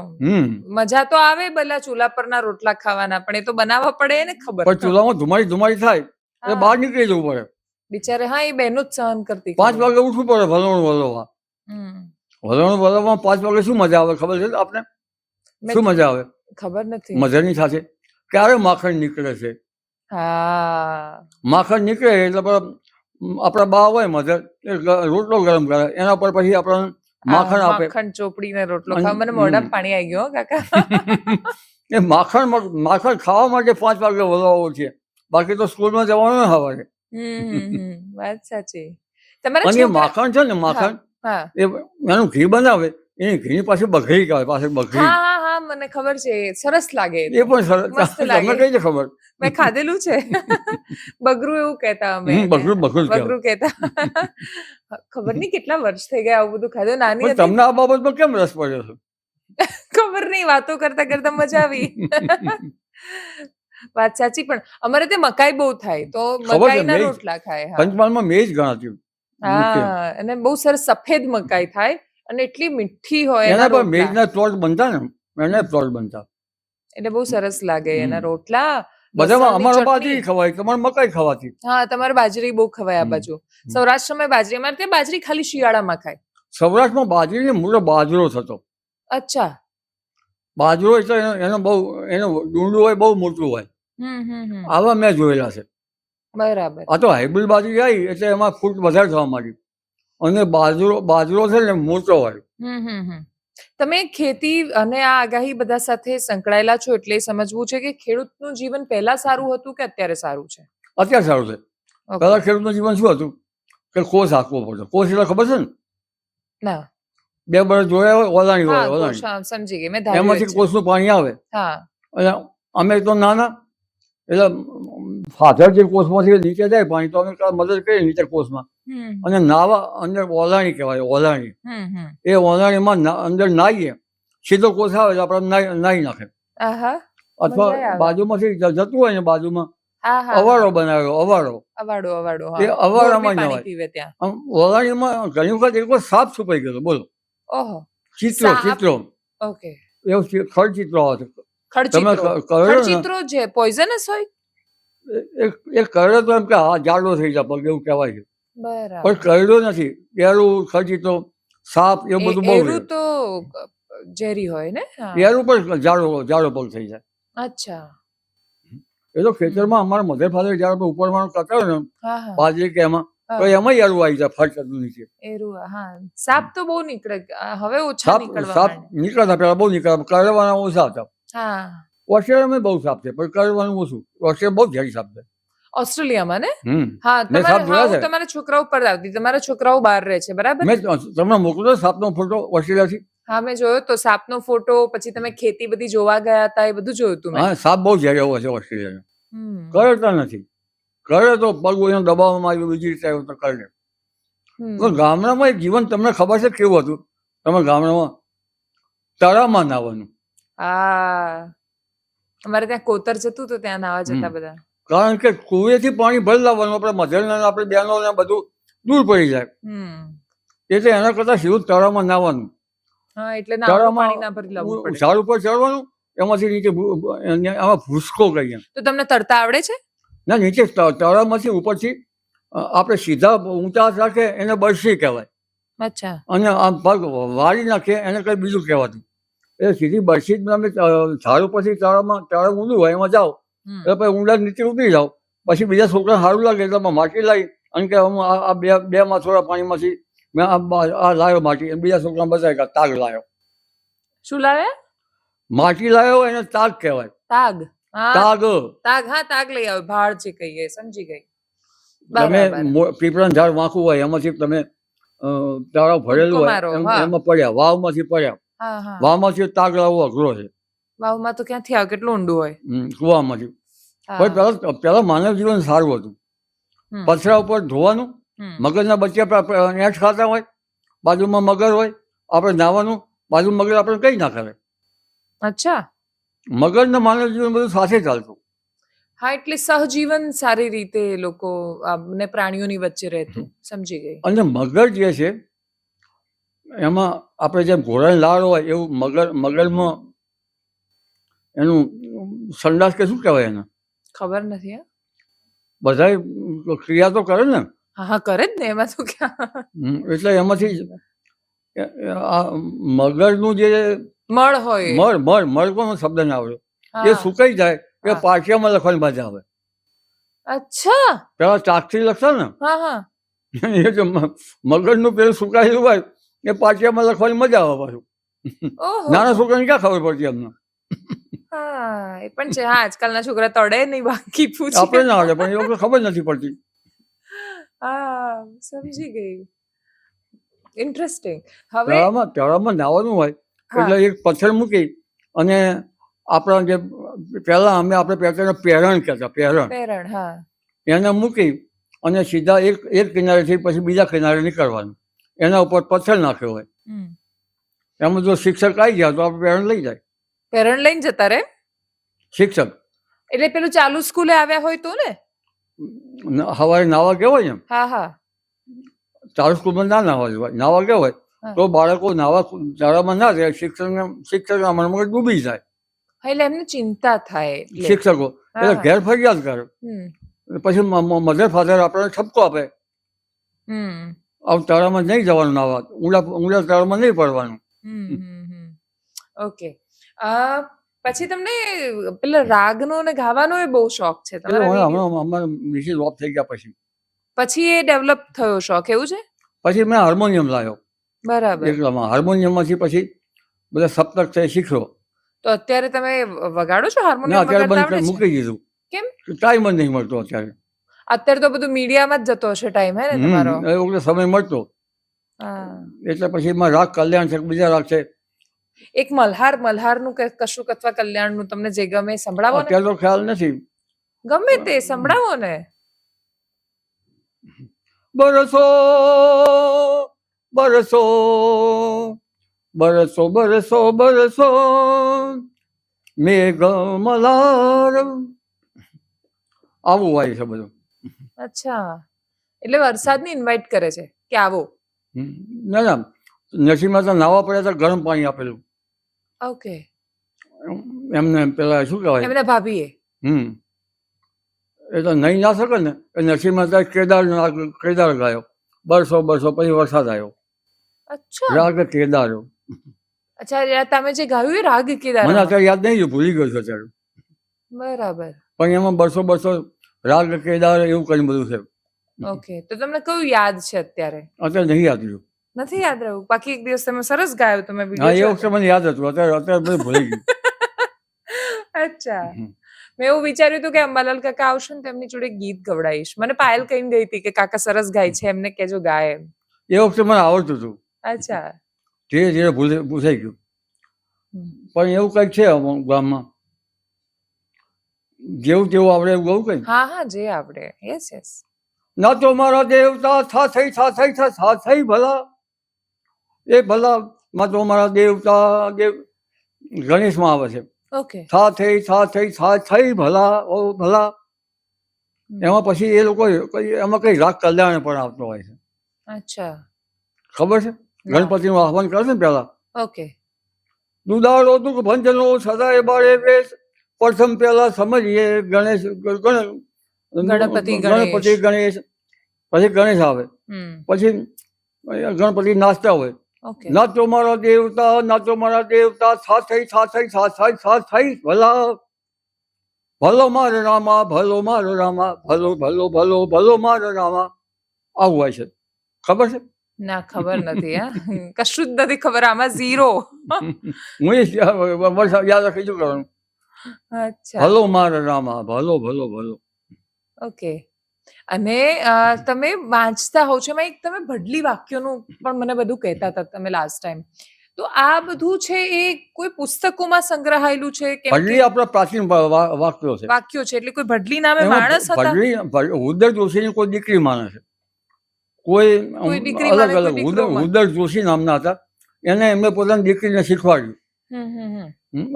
મજા તો આવે ભલા ચૂલા પરના રોટલા ખાવાના, પણ એ તો બનાવવા પડે ને. ખબર પણ ચૂલામાં ધુમાડી થાય એટલે બહાર નીકળી જવું પડે બિચારે. હા, એ બેનો જ સહન કરતી. 5 વાગે ઉઠવું પડે વલણ વલવા. વલણ વલવામાં 5 વાગે શું મજા આવે ખબર છે આપને? શું મજા આવે? ખબર નથી. મજાની સાથે ક્યારે માખણ નીકળે છે. હા, માખણ નીકળે એટલે આપણા બા હોય મધર, રોટલો ગરમ કરે, એના પર પછી આપણને માખણ આપે. માખણ ચોપડીને રોટલો ખાવા. મને મોઢામાં પાણી આવી ગયો કાકા. એ માખણ ખાવા માટે 5 વાગે વલવાવો છે, બાકી તો સ્કૂલમાં જવાનું ને સવારે. વાત સાચી. અને માખણ છે ને, માખણ એનું ઘી બનાવે, એની ઘીની પાછી બઘરી કહેવાય. પાછી બઘરી. હા, મને ખબર છે, સરસ લાગે. એ પણ સરસ. તમને કઈ છે ખબર? મેં ખાધેલું છે. બગરું એવું કહેતા અમે. બગરું કહેતા. ખબર નહીં કેટલા વર્ષ થઈ ગયા આવું બધું ખાધું. નાની હતી. તમને આ બાબતમાં કેમ રસ પડ્યો છે? ખબર નહીં, વાતો કરતા કરતા મજા આવી. વાત સાચી. પણ અમારે તે મકાઈ બહુ થાય, તો મકાઈના રોટલા ખાય. પંચમહાલમાં મેજ ગણાતી. હા, અને બહુ સરસ સફેદ મકાઈ થાય અને એટલી મીઠી હોય. એના પર મેજના પ્લોટ બનતા ને, એના પ્લોટ બનતા, એટલે બહુ સરસ લાગે એના રોટલા. બધામાં અમારા બાજરી ખવાય, તમારે મકાઈ ખવાતી. હા, તમારે બાજરી બહુ ખવાય આ બાજુ. સૌરાષ્ટ્રમાં બાજરી, અમારે ત્યાં બાજરી ખાલી શિયાળામાં ખાય. સૌરાષ્ટ્રમાં બાજરી મૂળ બાજરો થતો. અચ્છા. બાજરો એટલે એનું ડુંડું હોય, બહુ મોટું હોય. આવા મેં જોયેલા છે. બરાબર. આ તો હાઇબ્રિડ બાજરી આવી એટલે એમાં ફૂટ વધારે થવા માંડી. અને બાજરો છે ને મોટો હોય. તમે ખેતી અને આ આગાહી બધા સાથે સંકળાયેલા છો, એટલે સમજવું છે કે ખેડૂતનું જીવન પહેલા સારું હતું કે અત્યારે સારું છે? અત્યારે સારું છે. પહેલા ખેડૂતનું જીવન શું હતું કે કોષ હાંકવો પડતો. કોષ એટલે ખબર છે ને? ના. 2 બળદ જોયા હોય ઓલાણી હોય હા ઓલાણી, હા, સમજી ગઈ, મેં ધાર્યું એમાંથી છે. કોસનું પાણી આવે. હા એટલે અમે તો નાના, એટલે ફાધર જે કોસમાંથી નીચે જાય પાણી તો અમે મદદ કરીએ નીચે કોસમાં. હમ અને નાવા અંદર ઓલાણી કહેવાય, ઓલાણી. હમ એ ઓલાણીમાં અંદર નાહીએ, સીધો કોસ આવે એટલે આપણે નાહી નાખે. આહા અથવા મજા આવે. બાજુમાંથી જતું હોય ને બાજુમાં હા હા અવાડો બનાવ્યો, અવાડો. અવાડો અવાડો, એ હા અવાડામાં ઢોર બી જ પાણી નવાય. પીવે ત્યાં. આમ ઓલાણીમાં ઘણી વખત એક વાર સાપ છુપાઈ ગયો, બોલો. ઓહો, ચિત્રો સાપ. ચિત્રો ઓકે. એવું ખડ ચિત્રો આવે છે. તમે ખડચિત્રો, કરો ને ખડચિત્રો જે પોઈઝનસ હોય. એક કરડો તો એમ કે હા જાડો થઈ જાય પગ એવું કહેવાય છે, પણ બરાબર. કરડો નથી. એરું ખડચિત્રો, સાપ એવું બધું બહુ એરું રહે. તો ઝેરી હોય ને. હા. એરું પણ જાડો પગ થઈ જાય. અચ્છા. એ તો ખેતરમાં અમારા મધર ફાધર જયારે ઉપર માણસ કરતા હોય ને હા હા બાજરી કે એમાં, તો હા. એમાં એરું આવી જાય ફટ નીચે. એરું, હા. સાપ તો બહુ નીકળે, હવે ઓછા સાપ નીકળવા સાપ માંડ્યા. નીકળતા પેલા બહુ નીકળતા, કરડવાના ઓછા હતા. હા. ઓસ્ટ્રેલિયામાં બહુ સાપ છે પણ કરડવાનું ઓછું. ઓસ્ટ્રેલિયા બહુ ઝેરી સાપ છે. ઓસ્ટ્રેલિયામાં ને. હમ હા મેં સાપ તમારે, હા જોયા હું છે. તમારા છોકરાઓ પર આવતી, તમારા છોકરાઓ બહાર રહે છે બરાબર. મેં તમને મોકલ્યો સાપનો ફોટો ઓસ્ટ્રેલિયાથી. હા મેં જોયો તો સાપનો ફોટો, પછી તમે ખેતી બધી જોવા ગયા હતા એ બધું જોયું તું મેં. હા સાપ બહુ ઝેરી હોય છે ઓસ્ટ્રેલિયાનો. હમ. કરડતા નથી. કરડે તો પગ એને દબાવવામાં આવ્યું બીજી રીતે આવ્યું તો કરડે. હમ. તો ગામડામાં એક જીવન તમને ખબર છે કેવું હતું? તમે ગામડામાં તળાવમાં નાહવાનું. હા અમારે ત્યાં કોતર જતું તો ત્યાં નાવા જતા બધા. કારણ કે કુવેથી પાણી ભરી લાવવાનું, આપણે મધરના આપણે બહેનો ને બધું દૂર પડી જાય, હમ. એટલે એના કરતાં સીધું તળાવમાં નાહવાનું. હા એટલે નાવનું પાણી તળાવમાં ના ભરી લાવવું પડે. ઝાડ ઉપર ચડવાનું, એમાંથી નીચે આમાં ભૂસકો કહીએ. તો તમને તરતા આવડે છે? ના નીચે તળાવમાંથી ઉપરથી આપણે સીધા ઊંચા હાથ રાખે એને બરસી કહેવાય, અચ્છા. અને આમ પગ વાળી નાખે એને કંઈ બીજું કહેવાતું. એટલે સીધી બરસી જ તમે ઝાડ ઉપરથી તળાવ ઊંડું હોય એમાં જાઓ એટલે પછી ઊંડા નીચે ઉતરી જાઓ. પછી બીજા છોકરા સારું લાગે એટલે માટી લાવી અને કે હું આ બે માથોડા પાણીમાંથી મેં આ લાવ્યો માટી, બીજા છોકરા બતાવે કે તાગ લાવ્યો. શું લાવ્યા? માટી લાવ્યો એને તાગ કહેવાય. તાગ. હા તાગ. તાગ, હા તાગ લઈ આવ્યો, ભાળ જે કહીએ, સમજી ગઈ. તમે બરાબર. પીપળાનું ઝાડ વાંકું હોય એમાંથી તમે તળાવ ભરેલું કૂદકો હોય મારો, હા. એમાં પડ્યા, વાવમાંથી પડ્યા, હા હા. વાવમાંથી તાગ લાવવો અઘરો છે. વાવમાં તો ક્યાંથી આવે, કેટલું ઊંડું હોય. કુવામાંથી. હા. પણ પેલા માનવ જીવન સારું હતું. હમ. પથરા ઉપર ધોવાનું, હમ. મગજના બચ્ચા નેટ ખાતા હોય, બાજુમાં મગર હોય, આપણે નાવાનું, બાજુમાં મગર આપણે કઈ ના કરે. અચ્છા. મગજના માનવ જીવન બધું સાથે ચાલતું. હા એટલે સહજીવન સારી રીતે એ લોકો ને પ્રાણીઓની વચ્ચે રહેતું, સમજી ગઈ. અને મગર જે છે એમાં આપણે જેમ ઘોડાની લાળ હોય એવું મગરમાં એનું સંડાસ કે શું કહેવાય એને, ખબર નથી. હા બધા ક્રિયા તો કરે ને. હા હા કરે જ ને, એમાં તો ક્યાં. એટલે એમાંથી આ મગરનું જે મળ હોય. મળ કોનો શબ્દ ના આવડ્યો, હા. એ સુકાઈ જાય એ હા. પાટિયામાં લખવાની મજા આવે. અચ્છા. પેલા ચાકથી લખતા ને હા હા. એ જે મગરનું પેલું સુકાયેલું હોય એ પાટિયામાં લખવાની મજા આવે પાછું. ઓહો. નાના છોકરાને ક્યાં ખબર પડતી એમને. હા એ પણ છે. હા આજકાલના છોકરા તડે નહીં, બાકી પૂછે. આપણે ના આવડે પણ એ વખતે ખબર નથી પડતી. હા સમજી ગઈ. ઇન્ટરેસ્ટિંગ. હવે તળાવમાં નાવાનું હોય હા. એટલે એક પથ્થર મૂકી અને આપણા જે પહેલા આપણે પહેરણ કહેતા, પેરણ. હા. એને મૂકી અને સીધા એક કિનારેથી પછી બીજા કિનારે નીકળવાનું. એના ઉપર પથ્થર નાખ્યો હોય, હમ. એમાં જો શિક્ષક આવી ગયા તો આપણે પહેરણ લઈ જાય. પેરણ લઈને જતા રે. શિક્ષક એટલે પેલું ચાલુ સ્કૂલે આવ્યા હોય તો ને. સવારે નાવા ગયા હોય ને, હા હા. ચાલુ સ્કૂલમાં ના નાવા જવાય, નાવા ગયા હોય હા. તો બાળકો નાવા ઝાડામાં ના જાય, શિક્ષકના મનમાં ડૂબી જાય હા, એટલે એમને ચિંતા થાય એટલે. શિક્ષકો, એટલે હા. ઘેર ફરિયાદ કરે. હમ. પછી મધર ફાધર આપણને ઠપકો આપે, હમ. આવું તળાવમાં નહીં જવાનું નાવા, ઊંડા તળાવમાં નહીં પડવાનું. ઓકે. પછી તમને પેલા રાગનો ને ગાવાનો એ બહુ શોખ છે તમારા video? હમણાં અમારે મિસિસ ઓફ થઈ ગયા પછી એ ડેવલપ થયો શોખ, એવું છે? પછી મેં હાર્મોનિયમ લાવ્યો. બરાબર. એટલામાં હાર્મોનિયમમાંથી પછી બધા સપ્તક છે શીખ્યો. તો અત્યારે તમે વગાડો છો ના હાર્મોનિયમ? અત્યારે વગાડતા બંધ આવડે છે? મૂકી દીધું. કેમ? ટાઈમ જ નહીં મળતો અત્યારે. અત્યારે તો બધું મીડિયામાં જ જતો હશે ટાઈમ, હે ને તમારો? એ વખતે સમય મળતો. હા. એટલે પછી એમાં રાગ કલ્યાણ છે, બીજા રાગ છે. એક મલ્હારનું કશુંક અથવા કલ્યાણનું તમને જે ગમે એ સંભળાવો ને. અત્યારે તો ખ્યાલ નથી. ગમે તે સંભળાવો ને. બરસો બરસો બરસો બરસો બરસો મેઘ મલ્હાર, આવું હોય છે બધું. અચ્છા, એટલે વરસાદને ઇન્વાઇટ કરે છે કે આવો. ના ના, નરસિંહ મહેતા નાવા પડ્યા હતા, ગરમ પાણી આપેલું ઓકે. એમને. પેલા શું કહેવાય, એમના ભાભીએ. એ તો નહીં ના શકે ને. એ નરસિંહ મહેતા કેદાર ગાયો, બરસો બરસો, પછી વરસાદ આવ્યો. અચ્છા. રાગ કેદાર. અચ્છા, તમે જે ગાયું એ રાગ કેદાર. મને અત્યારે યાદ નહીં, ભૂલી ગયો છું અત્યારે. બરાબર. પણ એમાં બરસો બરસો રાગ કેદાર એવું કઈ બધું છે. ઓકે, તો તમને કયું યાદ છે અત્યારે? અત્યારે નહીં યાદ રહ્યું. નથી યાદ રહ્યું? બાકી એક દિવસ તમે સરસ ગાયો, તમે હા, વિડિયો. એ વખતે મને યાદ હતું, અત્યારે બધું ભૂલી ગયું. અચ્છા, મેં એવું વિચાર્યું હતું કે અંબાલાલ કાકા આવશે ને તેમની જોડે ગીત ગવડાવીશ. મને પાયલ કહીને ગઈ હતી કે કાકા સરસ ગાય છે, એમને કેજો ગાય એમ. એ વખતે મને આવડતું હતું. અચ્છા. ધીરે ધીરે ભૂસાઈ ગયું. પણ એવું કઈક છે ગામમાં, જેવું તેવું આવડે એવું ગયું કઈ. હા હા, જે આવડે. Yes yes. ના તો મારા દેવતા થઈ ભલા, એ ભલા માં તો મારા દેવતા ગણેશમાં આવે છે. ઓકે. થઈ ભલા, ઓ ભલા. એમાં પછી એ લોકો એમાં કઈ રાગ કલ્યાણ પણ આવતો હોય છે. અચ્છા, ખબર છે? ગણપતિનું આહવાન કરે છે ને પેલા. ઓકે. દુદાળો દુઃખ ભંજનો સદાય બાળે વેશ, પ્રથમ પેલા સમજીએ ગણેશ ગણપતિ ગણેશ, પછી ગણેશ આવે, પછી ગણપતિ નાચતા હોય. નાચો મારા દેવતા, નાચો મારા દેવતા, થઈ ભલા, ભલો માર રામા, ભલો માર રામા, ભલો ભલો ભલો ભલો માર રામા. આવું હોય છે. ખબર છે? ના, ખબર નથી. હા, કશું જ નથી ખબર. આમાં ઝીરો. હું યાદ રાખી શું કરવાનું. અચ્છા. ભલો માર રામા, ભલો ભલો ભલો. ઓકે. અને તમે વાંચતા હોવ છો, એમાં એક તમે ભડલી વાક્યોનું પણ મને બધું કહેતા હતા તમે લાસ્ટ ટાઈમ. તો આ બધું છે એ કોઈ પુસ્તકોમાં સંગ્રહાયેલું છે કે ભડલી આપણા પ્રાચીન વાક્યો છે. વાક્યો છે, એટલે કોઈ ભડલી નામે માણસ હતા? ઉદર જોશીની કોઈ દીકરી માને છે, કોઈ અલગ અલગ. ઉદર જોશી નામના હતા, એને એમને પોતાની દીકરીને શીખવાડ્યું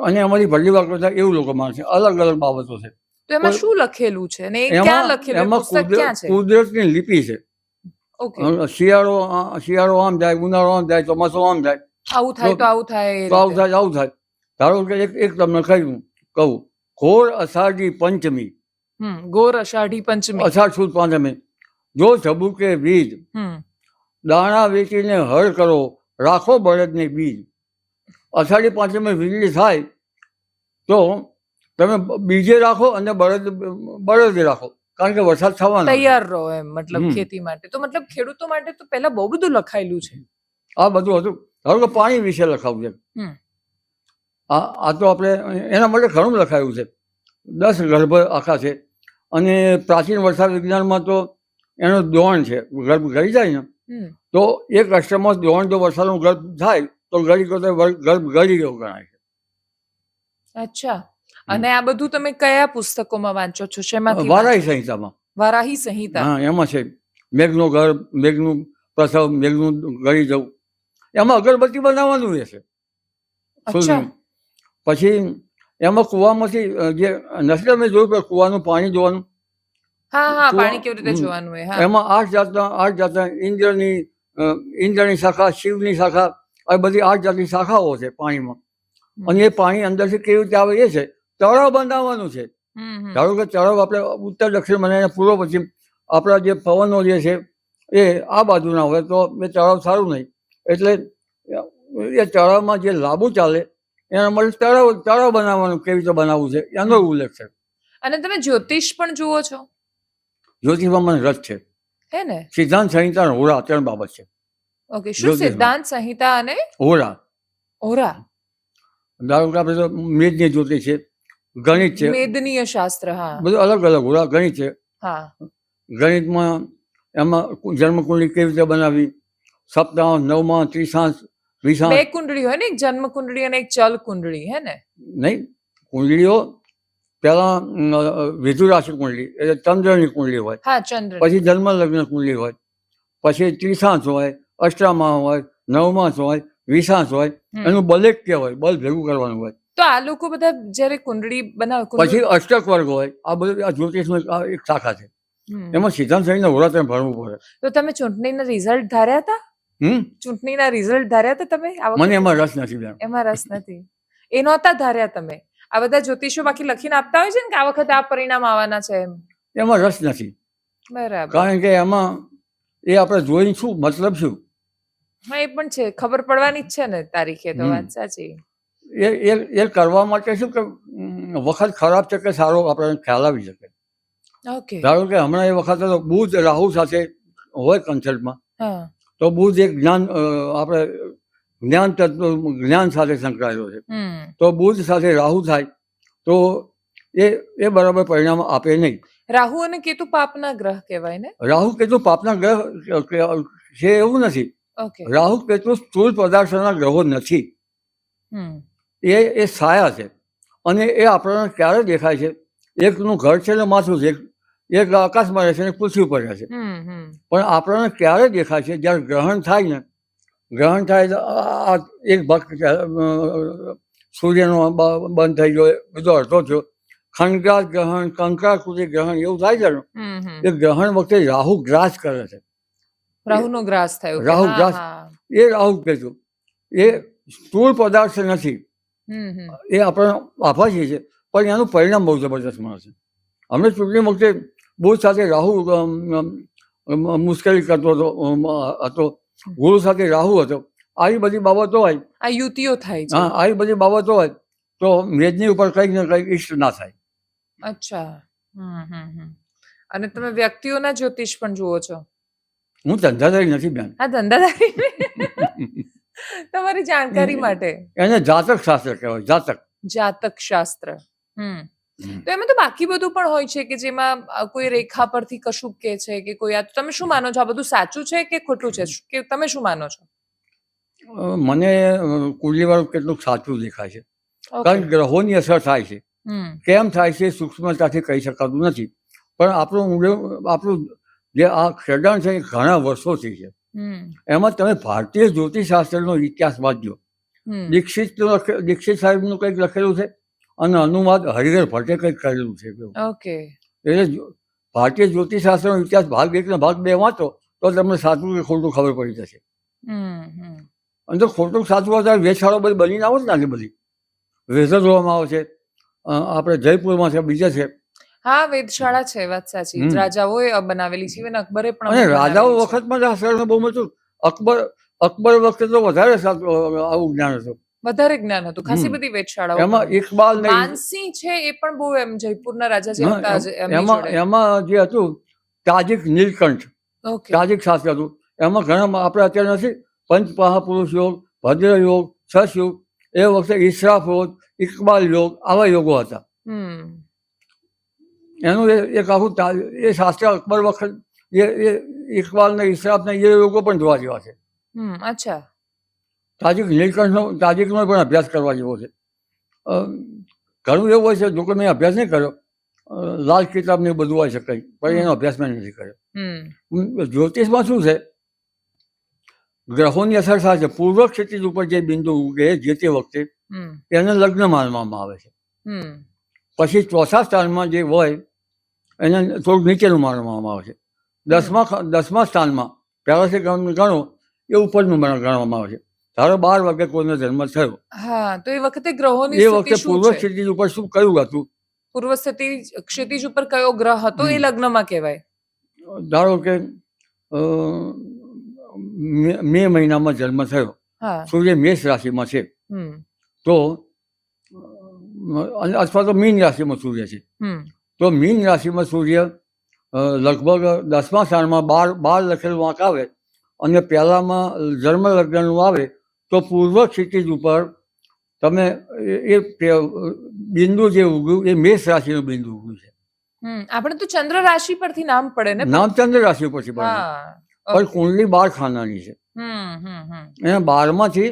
અને અમારી ભડલી વાક્યો હતા એવું લોકો માને છે. અલગ અલગ બાબતો છે. તો એમાં શું લખેલું છે અને ક્યાં લખેલું? પુસ્તક ક્યાં છે? કુદરતની લિપિ છે. ઓકે. શિયાળો આમ જાય, ઉનાળો આમ જાય, ચોમાસું આમ જાય, આવું થાય તો આવું થાય, આવું થાય આવું થાય. ધારો કે એક તમને કહ્યું કહું, ઘોર અષાઢી પંચમી, ઘોર અષાઢી પંચમી, અષાઢ સુદ પાંચમી, જો ઝબુકે બીજ, દાણા વેચીને હળ કરો, રાખો બળદને બીજ. અષાઢી પાંચમી વીજળી થાય તો તમે બીજે રાખો અને બળદે રાખો, કારણ કે વરસાદ થવાનો, તૈયાર રહો એમ. મતલબ ખેતી માટે તો, મતલબ ખેડૂતો માટે તો પહેલા બહુ બધું લખાયેલું છે. આ બધું હતું. ધારો કે પાણી વિશે લખાવું છે, આ તો આપણે એના માટે ઘણું લખાયું છે. 10 ગર્ભ આખા છે. અને પ્રાચીન વરસાદ વિજ્ઞાનમાં તો એનો દોણ છે. ગર્ભ ગળી જાય ને તો એક અષ્ટમાં દોણ, જો વરસાદનું ગર્ભ થાય તો ગળી ગયો, ગર્ભ ગળી ગયો ગણાય છે. અચ્છા. અને આ બધું તમે કયા પુસ્તકોમાં વાંચો છો? શેમાંથી? વારાહી સંહિતામાં. વારાહી સંહિતા. હા, એમાં છે મેઘનો ગર્ભ, મેઘનું પ્રસવ, મેઘનું ગળી જવું. એમાં અગરબત્તી બનાવવાનું રહેશે. પછી એમાં કુવામાંથી જે નસલે મેં જોયું કે કુવાનું પાણી જોવાનું. હા હા, પાણી કેવી રીતે જોવાનું હોય. એમાં 8 જાતના ઇન્દ્રની શાખા, શિવની શાખા, આ બધી 8 જાતની શાખાઓ છે પાણીમાં. અને એ પાણી અંદરથી કેવી રીતે આવે એ છે. તળાવ બંધાવવાનું છે. ધારો કે તળાવ આપણે ઉત્તર દક્ષિણ બનાવીને પૂર્વ પશ્ચિમ, આપણા જે પવનો જે છે એ આ બાજુના હોય તો એ તળાવ સારું નહીં. એટલે એ તળાવમાં જે લાંબુ ચાલે એના માટે તળાવ બનાવવાનું કેવી રીતે બનાવવું છે એનો ઉલ્લેખ છે. અને તમે જ્યોતિષ પણ જુઓ છો? જ્યોતિષમાં મને રસ છે. હે ને? સિદ્ધાંત સંહિતા અને હોરા 3 બાબત છે. ઓકે. શું સિદ્ધાંત સંહિતા અને હોરા? હોરા ધારો કે આપણે તો મેદની જ્યોતિષ છે, ગણિત છે, મેદનીય શાસ્ત્ર. હા, બધું અલગ અલગ. હોરા ગણિત છે. હા, ગણિતમાં એમાં જન્મકુંડલી કેવી રીતે બનાવી, સપ્તાહ, નવમાં, ત્રીસાંશ, વિષાંશ. 2 કુંડળી હોય ને, એક જન્મ કુંડળી અને એક ચલ કુંડળી, હે ને? નહીં, કુંડળીઓ પેલા વિધુ રાશિ કુંડળી એટલે ચંદ્રની કુંડળી હોય, હા, ચંદ્ર. પછી જન્મ લગ્ન કુંડળી હોય, પછી ત્રીસાંશ હોય, અષ્ટમા હોય, નવમાંશ હોય, વિષાંશ હોય. એનું બલેક કહેવાય, બલ ભેગું કરવાનું હોય. તો આ લોકો બધા જ્યારે કુંડળી બનાવે, પછી અષ્ટક વર્ગ હોય. આ બધું આ જ્યોતિષનું એક શાખા છે. એમાં સિદ્ધાંત શરીરને હોરાત્રે ભણવું પડે. તો તમે ચૂંટણીના રિઝલ્ટ ધાર્યા હતા? ચૂંટણીના રિઝલ્ટ ધાર્યા હતા તમે? મને એમાં રસ નથી બેન. એમાં રસ નથી, એ નહોતા ધાર્યા તમે? આ બધા જ્યોતિષો બાકી લખીને આપતા હોય છે ને કે આ વખતે આ પરિણામ આવવાના છે એમ. એમાં રસ નથી. બરાબર. કારણ કે એમાં એ આપણે જોઈને શું મતલબ શું? હા, એ પણ છે, ખબર પડવાની જ છે ને તારીખે. તો વાત સાચી. એ કરવા માટે શું કે વખત ખરાબ છે કે સારો આપણને ખ્યાલ આવી શકે. ઓકે. ધારો કે હમણાં એ વખતે તો બુધ રાહુ સાથે હોય કન્સલ્ટમાં, હા, તો બુધ એક જ્ઞાન આપણે જ્ઞાન તત્વ જ્ઞાન સાથે સંકળાયેલો છે. તો બુધ સાથે રાહુ થાય તો એ બરાબર પરિણામ આપે નહીં. રાહુ અને કેતુ પાપના ગ્રહ કહેવાય ને? રાહુ કેતુ પાપના ગ્રહ છે એવું નથી. ઓકે. રાહુ કેતુ સ્થૂળ પદાર્થોના ગ્રહો નથી. એ છાયા છે. અને એ આપણને ક્યારે દેખાય છે? એકનું ઘર છે ને માથું છે, એક આકાશમાં રહે છે ને પૃથ્વી પર રહે છે. પણ આપણને ક્યારે દેખાય છે? જ્યારે ગ્રહણ થાય ને, ગ્રહણ થાય આ એક ભાગ સૂર્યનો બંધ થઈ ગયો, બધો અડધો થયો, ખંડગ્રાસ ગ્રહણ, કંકરાકૃતિ ગ્રહણ એવું થાય છે ને, એ ગ્રહણ વખતે રાહુ ગ્રાસ કરે છે. રાહુનો ગ્રાસ થયો. રાહુ ગ્રાસ, એ રાહુ કહેતું એ સ્થૂળ પદાર્થ નથી. એ આપણે આભાસી છે, પણ એનું પરિણામ બહુ જબરદસ્ત મળે છે. અમે ચૂંટણી વખતે બુધ સાથે રાહુ મુશ્કેલી કરતો હતો, ગુરુ સાથે રાહુ હતો. આવી બધી બાબતો હોય, આ યુતિઓ થાય છે. હા, આવી બધી બાબતો હોય તો મેજની ઉપર કંઈક ને કંઈક ઈષ્ટ ના થાય. અચ્છા. અને તમે વ્યક્તિઓના જ્યોતિષ પણ જુઓ છો? હું ધંધાદારી નથી બેન. હા, ધંધાદારી. તમારી જાણકારી માટે એને જાતક શાસ્ત્ર કહેવાય. જાતક શાસ્ત્ર. તો એમાં તો બાકી બધું પણ હોય છે કે જેમાં કોઈ રેખા પરથી કશું કે છે કે કોઈ આ, તમે શું માનો છો? આ બધું સાચું છે કે ખોટું છે? કે તમે શું માનો છો? મને કુંડલીવાળું કેટલું સાચું દેખાય છે. કારણ કે ગ્રહોની અસર થાય છે. કેમ થાય છે સૂક્ષ્મતાથી કહી શકાતું નથી. પણ આપણું જે આ ખેડાણ છે એ ઘણા વર્ષોથી છે. એમાં તમે ભારતીય જ્યોતિષશાસ્ત્રનો ઇતિહાસ વાંચજો. દીક્ષિત સાહેબનું કંઈક લખેલું છે અને અનુવાદ હરિહર ભટ્ટે કંઈક કરેલું છે. ઓકે. એટલે ભારતીય જ્યોતિષશાસ્ત્રનો ઇતિહાસ ભાગ 1 અને ભાગ 2 વાંચો તો તમને સાચું કે ખોટું ખબર પડી જશે. અને જો ખોટું સાચું હોય તો વેચાળો બધી બનીને આવો જ ને. બધી વેધવામાં આવે છે, આપણે જયપુરમાં છે, બીજે છે. હા, વેધશાળા છે, વાત સાચી. રાજાઓએ બનાવેલી છે, અને અકબરે પણ. અને રાજાઓ વખતમાં આ શહેરનું બહુ મોટું અકબર વખતે તો વધારે આવું જ્ઞાન હતું. વધારે જ્ઞાન હતું, ખાસી બધી વેધશાળાઓ. એમાં ઇકબાલ માનસિંહ છે, એ પણ બહુ એમ જયપુરના રાજા જે હતા. એમાં જે હતું તાજિક નીલકંઠ, તાજિક શાસ્ત્ર હતું. એમાં ઘણા આપણે અત્યારે નથી પંચ મહાપુરુષ યોગ, ભદ્ર યોગ, છસ યોગ, એ વખતે ઇશરાફ યોગ, ઇકબાલ યોગ, આવા યોગો હતા. એનું એક આખું એ શાસ્ત્ર અકબર વખત એ ઇકબાલ ને ઇશરાફ ને એ યોગો પણ જોવા જેવા છે. અચ્છા. તાજિકનો પણ અભ્યાસ કરવા જેવો છે. ઘણું એવું હોય છે, જોકે મેં અભ્યાસ નહીં કર્યો. લાલ કિતાબ ને બધું હોય છે કંઈ, પણ એનો અભ્યાસ મેં નથી કર્યો. જ્યોતિષમાં શું છે, ગ્રહોની અસર થાય છે. પૂર્વ ક્ષિતિજ ઉપર જે બિંદુ ઉગે જે તે વખતે એને લગ્ન માનવામાં આવે છે. પછી ચોથા સ્થાનમાં જે હોય એને થોડુંક નીચેનું માનવામાં આવે છે. 10મા સ્થાનમાં પહેલાથી ગણો એ ઉપરનું ગણવામાં આવે છે. ધારો 12 વાગે કોઈનો જન્મ થયો, હા, તો એ વખતે ગ્રહોની એ વખતે પૂર્વ ક્ષિતિજ ઉપર શું કયું હતું? પૂર્વ ક્ષિતિજ ઉપર કયો ગ્રહ હતો એ લગ્નમાં કહેવાય. ધારો કે મે મહિનામાં જન્મ થયો, સૂર્ય મેષ રાશિમાં છે, તો અથવા તો મીન રાશિમાં સૂર્ય છે, તો મીન રાશિમાં સૂર્ય લગભગ 10મા સ્થાનમાં 12 લખેલું વાંક આવે અને પહેલામાં જન્મ લગ્નનું આવે તો પૂર્વ ક્ષિતિજ ઉપર તમે એ બિંદુ જે ઉગ્યું એ મેષ રાશિનું બિંદુ ઉગ્યું છે. આપણે તો ચંદ્ર રાશિ પરથી નામ પડે ને? નામ ચંદ્ર રાશિ પરથી પડે, પણ કુંડલી 12 ખાનાની છે. એના 12માંથી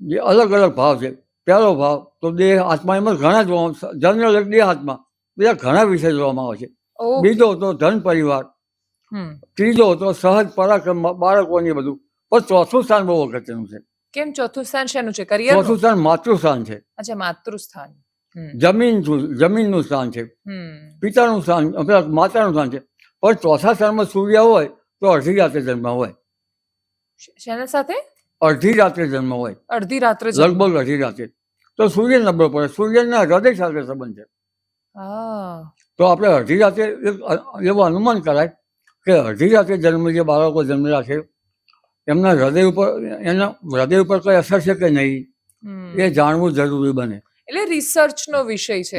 જે અલગ અલગ ભાવ છે. પહેલો ભાવ તો દેહ આત્મા, એમાં ઘણા જોવા, જનરલ દેહ આત્મા, બીજા ઘણા વિષય જોવામાં આવે છે. બીજો તો ધન પરિવાર, ત્રીજો તો સહજ પરાક્રમ, બાળકોની બધું. પણ ચોથું સ્થાન બહુ અગત્યનું છે. કેમ ચોથું સ્થાન શેનું છે? કરિયર? ચોથું સ્થાન માતૃસ્થાન છે. અચ્છા, માતૃસ્થાન. જમીનનું સ્થાન છે. પિતાનું સ્થાન, માતાનું સ્થાન છે. પણ ચોથા સ્થાનમાં સૂર્ય હોય તો અડધી રાત્રે જન્મ હોય. શેના સાથે? અડધી રાત્રે જન્મ હોય. અડધી રાત્રે? લગભગ અડધી રાત્રે. તો સૂર્ય નબળો પડે. સૂર્યના હૃદય સાથે સંબંધ છે. તો આપણે અડધી રાત્રે એવું અનુમાન કરાય કે અડધી રાત્રે જન્મ જે બાળકો જન્મેલા છે એમના હૃદય ઉપર કોઈ અસર છે કે નહીં એ જાણવું જરૂરી બને. એટલે રિસર્ચ નો વિષય છે.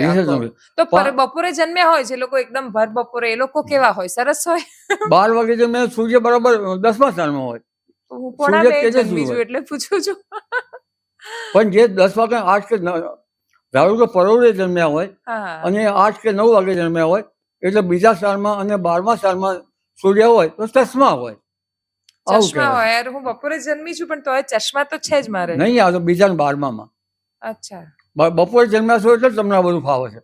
તો બપોરે જન્મ્યા હોય જે લોકો એકદમ ભર બપોરે, એ લોકો કેવા હોય? સરસ હોય? 12 વાગે જન્મે સૂર્ય બરાબર 10મા સ્થાનમાં હોય. હું પોણા 2 જન્મી છું એટલે પૂછું છું. પણ જે 10 વાગે 8 કે ધારો કે પરોઢે જન્મ્યા હોય અને 8 કે 9 વાગે જન્મ્યા હોય એટલે બીજા સ્થાનમાં અને 12મા સ્થાનમાં સૂર્ય હોય તો ચશ્મા હોય. ચશ્મા હોય? યાર, હું બપોરે જન્મી છું પણ તોય ચશ્મા તો છે જ મારે. નહીં, આ તો બીજા 12માં. અચ્છા, બપોરે જન્મ્યા છો એટલે તમને આ બધું ફાવે છે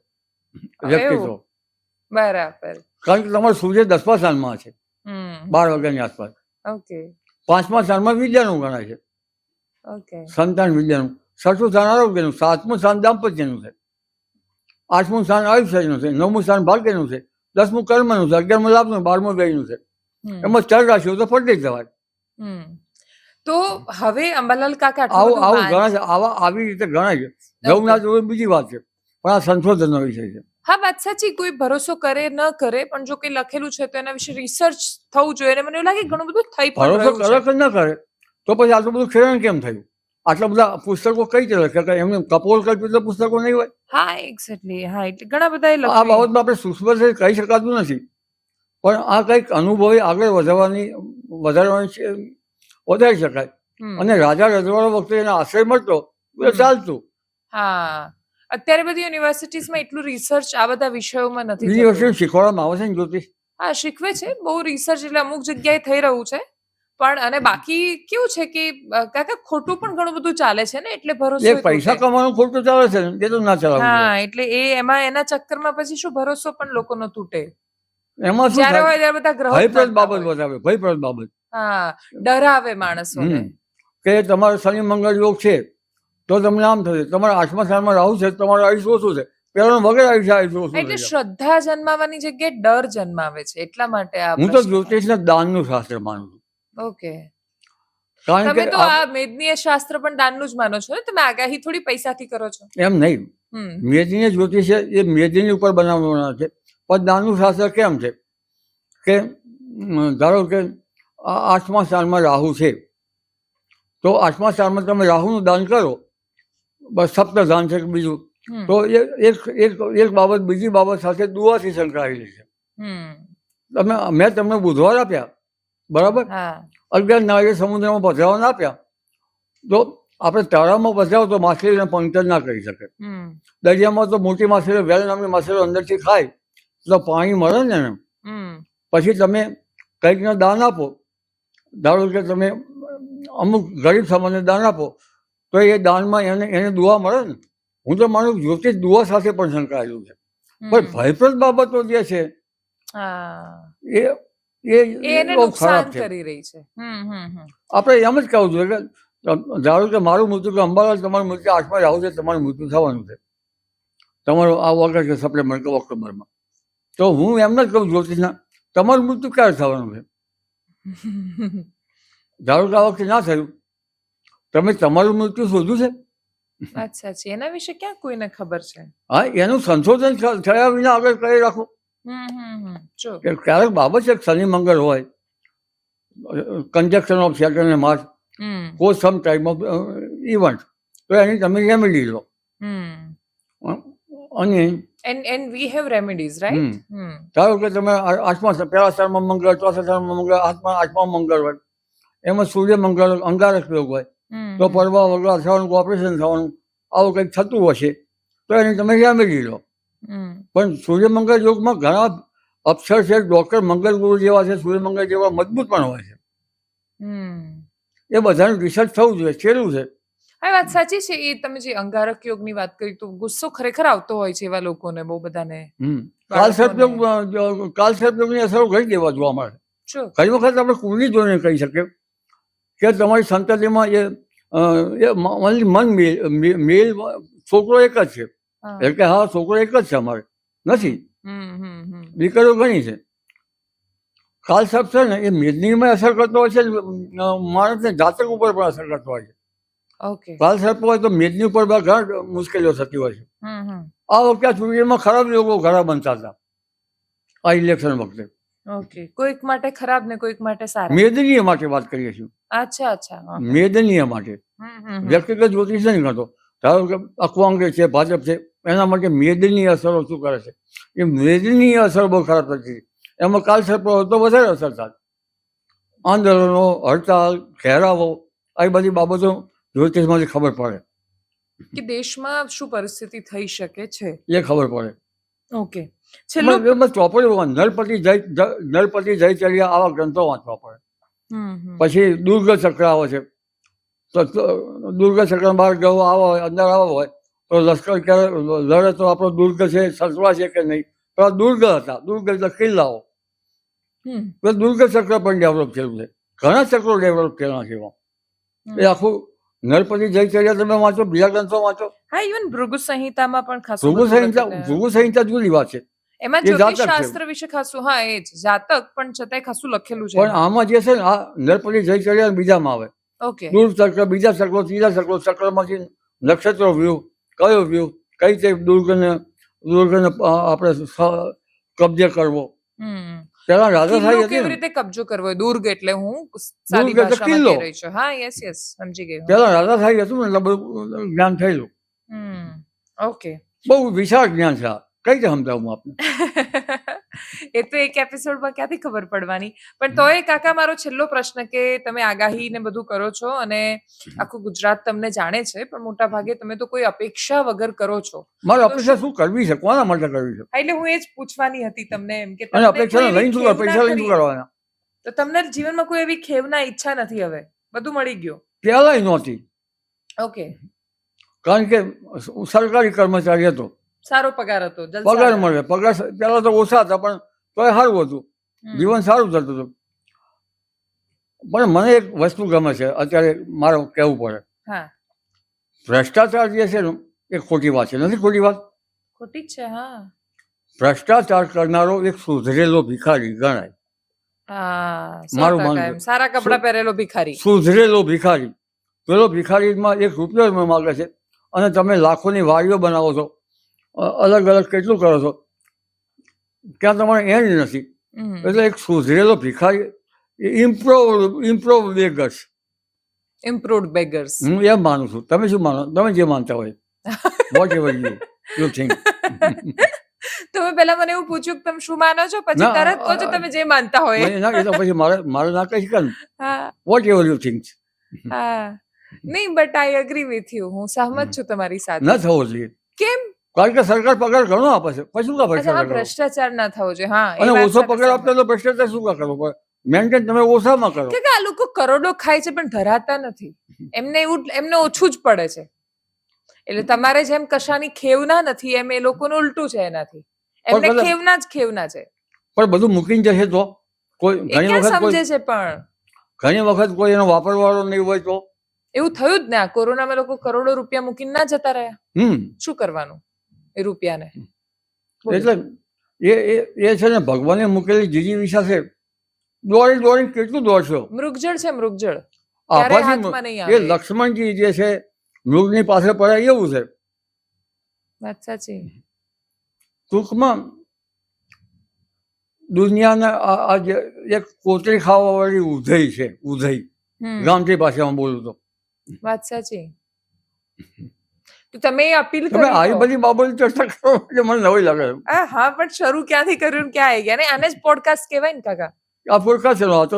વ્યક્તિત્વ. બરાબર. કારણ કે તમારો સૂર્ય 10મા સ્થાનમાં છે 12 વાગ્યાની આસપાસ. ઓકે. 5મા સ્થાનમાં વિદ્યાનું ગણાય છે. ઓકે. સંતાન વિદ્યાનું. 6મું સ્થાન આરોગ્યનું. 7મું સ્થાન દાંપત્યનું છે. 8મું સ્થાન આયુષ્યનું છે. 9મું સ્થાન ભાગ્યનું છે. 10મું કર્મનું છે. 11મું લાભનું. 12મું વ્યયનું છે. એમાં 4 રાશિઓ તો ફરતી જ જવાય. તો હવે અંબાલાલ કાકા આવું ગણાય છે. આવી રીતે ગણાય છે. જવું ના જવું બીજી વાત છે, પણ આ સંશોધનનો વિષય છે. હા, વાત સાચી. કોઈ ભરોસો કરે ન કરે, પણ જો કઈ લખેલું છે તો એના વિશે રિસર્ચ થવું જોઈએ. અને મને એવું લાગે ઘણું બધું થઈ પણ રહ્યું છે. ભરોસો કરે કે ન કરે તો પછી આટલું બધું ખેરણ કેમ થયું? આટલા બધા પુસ્તકો કઈ રીતે લખે? એમને કપોલ કલ્પિત પુસ્તકો નહીં હોય? હા, એક્ઝેક્ટલી. હા, એટલે ઘણા બધા આ બાબતમાં આપણે સૂક્ષ્મ કહી શકાતું નથી, પણ આ કંઈક અનુભવી આગળ વધારી શકાય. અને રાજા રજવાડા વખતે એને આશ્રય મળતો ચાલતું. હા, અત્યારે બધી યુનિવર્સિટીઝમાં એટલું રિસર્ચ આ બધા વિષયોમાં નથી. યુનિવર્સિટી શીખવાડવામાં આવે છે ને જ્યોતિષ? હા, શીખવે છે. બહુ રિસર્ચ એટલે અમુક જગ્યાએ થઈ રહ્યું છે. પણ અને બાકી કેવું છે કે કાકા ખોટું પણ ઘણું બધું ચાલે છે ને, એટલે ભરોસો. પૈસા કમાવાનું ખોટું ચાલે છે ને, એ તો ના ચાલે. હા, એટલે એના ચક્કરમાં પછી શું ભરોસો પણ લોકોનો તૂટે. એમાં શું જ્યારે હોય ત્યારે બધા ગ્રહો ભયપ્રદ બાબત બતાવે. ભયપ્રદ બાબત. હા, ડરાવે માણસોને કે તમારો શનિ મંગળ યોગ છે તો તમને આમ થશે. તમારા 8મા સ્થાનમાં રાહુ છે, તમારું આયુષ્ય ઓછું છે. પેલા વગર આયુષ્ય ઓછું. એટલે શ્રદ્ધા જન્માવાની જગ્યાએ ડર જન્માવે છે. એટલા માટે હું તો જ્યોતિષને દાનનું શાસ્ત્ર માનું છું. ઓકે. કારણ તમે તો આ મેદનીય શાસ્ત્ર પણ દાનનું જ માનો છો ને? તમે આગાહી થોડી પૈસાથી કરો છો? એમ નહીં. મેદનીય જ્યોતિષ એ મેદની ઉપર બનાવવાના છે. પણ દાનનું શાસ્ત્ર કેમ છે કે ધારો કે 8મા સ્થાનમાં રાહુ છે તો 8મા સ્થાનમાં તમે રાહુનું દાન કરો, બસ સપ્તદાન છે કે બીજું, તો એક બાબત બીજી બાબત સાથે દુઆથી સંકળાયેલી છે. મેં તમને બુધવાર આપ્યા, બરાબર? 11 નાળિયેર સમુદ્રમાં પધરાવવાના આપ્યા, તો આપણે તળાવમાં પધરાવો તો માછલીને પંક્ચર ના કરી શકે. દરિયામાં તો મોટી માછલીઓ, વેલ નામની માછલીઓ અંદરથી ખાય તો પાણી મળે ને એને. પછી તમે કંઈકને દાન આપો, ધારો કે તમે અમુક ગરીબ સમાજને દાન આપો તો એ દાનમાં એને દુઆ મળે ને. હું તો માનું જ્યોતિષ દુઆ સાથે પણ સંકળાયેલું છે. પણ ભયપ્રદ બાબતો જે છે એને નુકસાન કરી રહી છે. આપણે એમ જ કહું છું કે ધારો કે મારું મૃત્યુ કે અંબાલાલ તમારું મૃત્યુ 8મા રાહુ છે, તમારું મૃત્યુ થવાનું છે, તમારું આ વખત છે સપ્ટેમ્બર કે ઓક્ટોબરમાં, તો હું એમ જ કહું જ્યોતિષના તમારું મૃત્યુ ક્યારે થવાનું છે? ધારો કે આ વખતે ના થયું, તમે તમારું મૃત્યુ શોધ્યું છે? અચ્છા, એના વિશે ક્યાં કોઈને ખબર છે? હા, એનું સંશોધન થયા વિના આગળ કરી રાખો. ક્યારેક બાબત છે શનિ મંગળ હોય, કન્જક્શન ઓફ સેટર્ન અને Mars, cause some time of event, તો એની તમે રેમેડી લો. અને we have remedies, right? ધારો કે તમે 8મા પહેલા સ્થાનમાં મંગળ, ચોથા સ્થાનમાં મંગળ, 8મા મંગળ હોય, એમાં સૂર્ય મંગળ અંગારક યોગ હોય, તો પરવા વગર થવાનું, ઓપરેશન થવાનું, આવું કંઈક થતું હશે તો એની તમે રેમેડી લો. પણ સૂર્ય મંગળ યોગમાં ઘણા અક્ષર છે, ડોક્ટર મંગળ ગુરુ જેવા છે, સૂર્ય મંગળ જેવા મજબૂત પણ હોય છે. એ બધાનું રિસર્ચ થવું જોઈએ. છેલ્લું છે. હા, વાત સાચી છે. એ તમે જે અંગારક યોગની વાત કરી તો ગુસ્સો ખરેખર આવતો હોય છે એવા લોકોને, બહુ બધાને. કાલસર્પયોગની અસરો ઘણી દેવા જોવા મળે. શું ઘણી વખત આપણે કુંડલી જોઈને કહી શકીએ કે તમારી સંતતિમાં મેલ છોકરો એક જ છે, એટલે કે હા છોકરો એક જ છે, અમારે નથી. દીકરીઓ ઘણી છે. કાલસર્પ છે ને એ મેદનીમાં અસર કરતો હોય છે, માણસને જાતક ઉપર પણ અસર કરતો હોય છે. કાલસર્પ હોય તો મેદની ઉપર ઘણા મુશ્કેલીઓ થતી હોય છે. આ વખતે ચૂંટણીમાં ખરાબ લોકો ઘણા બનતા હતા આ ઇલેક્શન વખતે. કોઈક માટે ખરાબ ને કોઈક માટે સારા. મેદનીય માટે વાત કરીએ છીએ. અચ્છા. મેદનીય માટે. વ્યક્તિગત જ્યોતિષ નહીં કરતો. ધારો કે કોંગ્રેસ છે, ભાજપ છે, એના માટે મેદનીય અસરો શું કરે છે? એ મેદનીય અસર બહુ ખરાબ થતી. એમાં કાલસર્પ હોય તો વધારે અસર થાય. આંદોલનો, હડતાલ, ઘેરાવો, આવી બધી બાબતો જ્યોતિષમાંથી ખબર પડે કે દેશમાં શું પરિસ્થિતિ થઈ શકે છે, એ ખબર પડે. છેલ્લું ચોપડી નરપતિ જયચર્યા આવા ગ્રંથો વાંચવા પડે. પછી દુર્ગ ચક્ર આવે છે, તો દુર્ગ ચક્ર બહાર ગયો આવો હોય, અંદર આવો હોય તો લશ્કર ક્યારે લડે તો આપણો દુર્ગ છે, સચવા છે કે નહીં. તો આ દુર્ગ હતા. દુર્ગ એટલે કિલ્લાઓ. દુર્ગ ચક્ર પણ ડેવલપ થયેલું છે. ઘણા ચક્રો ડેવલપ થયેલા છે. એ આખું નરપતિ જયચર્યા તમે વાંચો, બીજા ગ્રંથો વાંચો. હા, ઇવન ભૃગુ સંહિતામાં પણ ખાસું. ભૃગુ સંહિતા જુદી વાત છે. એમાં જ્યોતિષશાસ્ત્ર વિશે ખાસું, હા એ જ જાતક પણ છતાંય ખાસું લખેલું છે. પણ આમાં જે છે ને આ નરપતિ જયચર્યા બીજામાં આવે. દૂર ચક્ર, બીજા ચક્રો, ત્રીજા ચક્રો, ચક્રમાંથી નક્ષત્રો વ્યૂ, કયો વ્યૂ, કઈ રીતે દુર્ગને આપણે કબજે કરવો. પેલા રાજાશાહી હતી. કેવી રીતે કબજો કરવો દુર્ગ એટલે હું સાદી ભાષામાં કહી રહી છું. હા, યસ સમજી ગઈ. પેલા રાજાશાહી હતું ને એટલે બધું જ્ઞાન થયેલું. બહુ વિશાળ જ્ઞાન છે. કઈ રીતે સમજાવું આપને? એ તો એક એપિસોડમાં ક્યાંથી ખબર પડવાની. પણ તોય કાકા, મારો છેલ્લો પ્રશ્ન કે તમે આગાહી ને બધું કરો છો અને આખું ગુજરાત તમને જાણે છે, પણ મોટા ભાગે તમે તો કોઈ અપેક્ષા વગર કરો છો. મારે અપેક્ષા શું કરવી છે? કોના માટે કરવી છે? એટલે હું એ જ પૂછવાની હતી તમને, એમ કે અપેક્ષા લઈને શું કરવાના? તો તમને જીવનમાં કોઈ એવી ખેવના ઈચ્છા નથી? હવે બધું મળી ગયું. પેલા નહોતી. કારણ કે સરકારી કર્મચારી હતો, સારો પગાર હતો, પગાર મળે. પગાર પેલા તો ઓછા હતા પણ તોય સારું હતું, જીવન સારું થતું હતું. પણ મને એક વસ્તુ ગમે છે અત્યારે મારે કહેવું પડે. ભ્રષ્ટાચાર જે છે ને એ ખોટી વાત છે. નથી ખોટી વાત? ખોટી છે. હા, ભ્રષ્ટાચાર કરનારો એક સુધરેલો ભિખારી ગણાય. મારું માનવું, સારા કપડા પહેરેલો ભિખારી, સુધરેલો ભિખારી. પેલો ભિખારીમાં 1 રૂપિયો માગે છે અને તમે લાખોની વાડીઓ બનાવો છો, અલગ અલગ કેટલું કરો છો, ત્યાં તમારે એન્ડ નથી. એટલે એક સુધરેલો ભિખારી, ઇમ્પ્રુવ્ડ બેગર્સ, હું એમ માનું છું. તમે શું માનો? તમે જે માનતા હોય. Whatever you think. તમે પહેલા મને એવું પૂછ્યું કે તમે શું માનો છો, પછી તરત કહો છો તમે જે માનતા હોય. પછી મારે ના કહી શકાય. Whatever you think. નહીં, but I agree with you. હું સહમત છું તમારી સાથે. ન થવો જોઈએ. કેમ? કારણ કે સરકાર પગાર ઘણો આપે છે, પછી શું ભ્રષ્ટાચાર ના થવો જોઈએ. હા, અને ઓછો પગાર આપતા તો ભ્રષ્ટાચાર શું કરવો પડે? મેન્ટેન તમે ઓછામાં કરો. કે આ લોકો કરોડો ખાય છે પણ ધરાતા નથી. એમને ઓછું જ પડે છે. એટલે તમારે જેમ કશાની ખેવના નથી, એમ એ લોકોનું ઉલટું છે. એનાથી એમને ખેવના છે. પણ બધું મૂકીને જશે તો કોઈ ઘણી વખત સમજે છે, પણ ઘણી વખત કોઈ એનો વાપરવાળો નહીં હોય તો એવું થયું જ ને. આ કોરોનામાં લોકો કરોડો રૂપિયા મૂકીને ના જતા રહ્યા. શું કરવાનું એ રૂપિયાને? એટલે એ છે ને ભગવાને મૂકેલી જીજી વિશા છે. દોડી કેટલું દોડશો? મૃગજળ છે, મૃગજળ. એ લક્ષ્મણજી જે છે મૃગની પાસે પડે એવું છે. વાત સાચી. ટૂંકમાં દુનિયાના આ જે એક કોતરી ખાવા વાળી ઉધઈ છે, ઉધઈ ગામઠી ભાષામાં બોલું તો. વાત સાચી. તો તમે અપીલ કરો. આવી બધી બાબતો ચર્ચા કરો એટલે મને નવી લાગે. હા, પણ શરૂ ક્યાંથી કર્યું, ક્યાં આવી ગયા? ને આને જ પોડકાસ્ટ કહેવાય ને કાકા. આ પોડકાસ્ટ છે. તો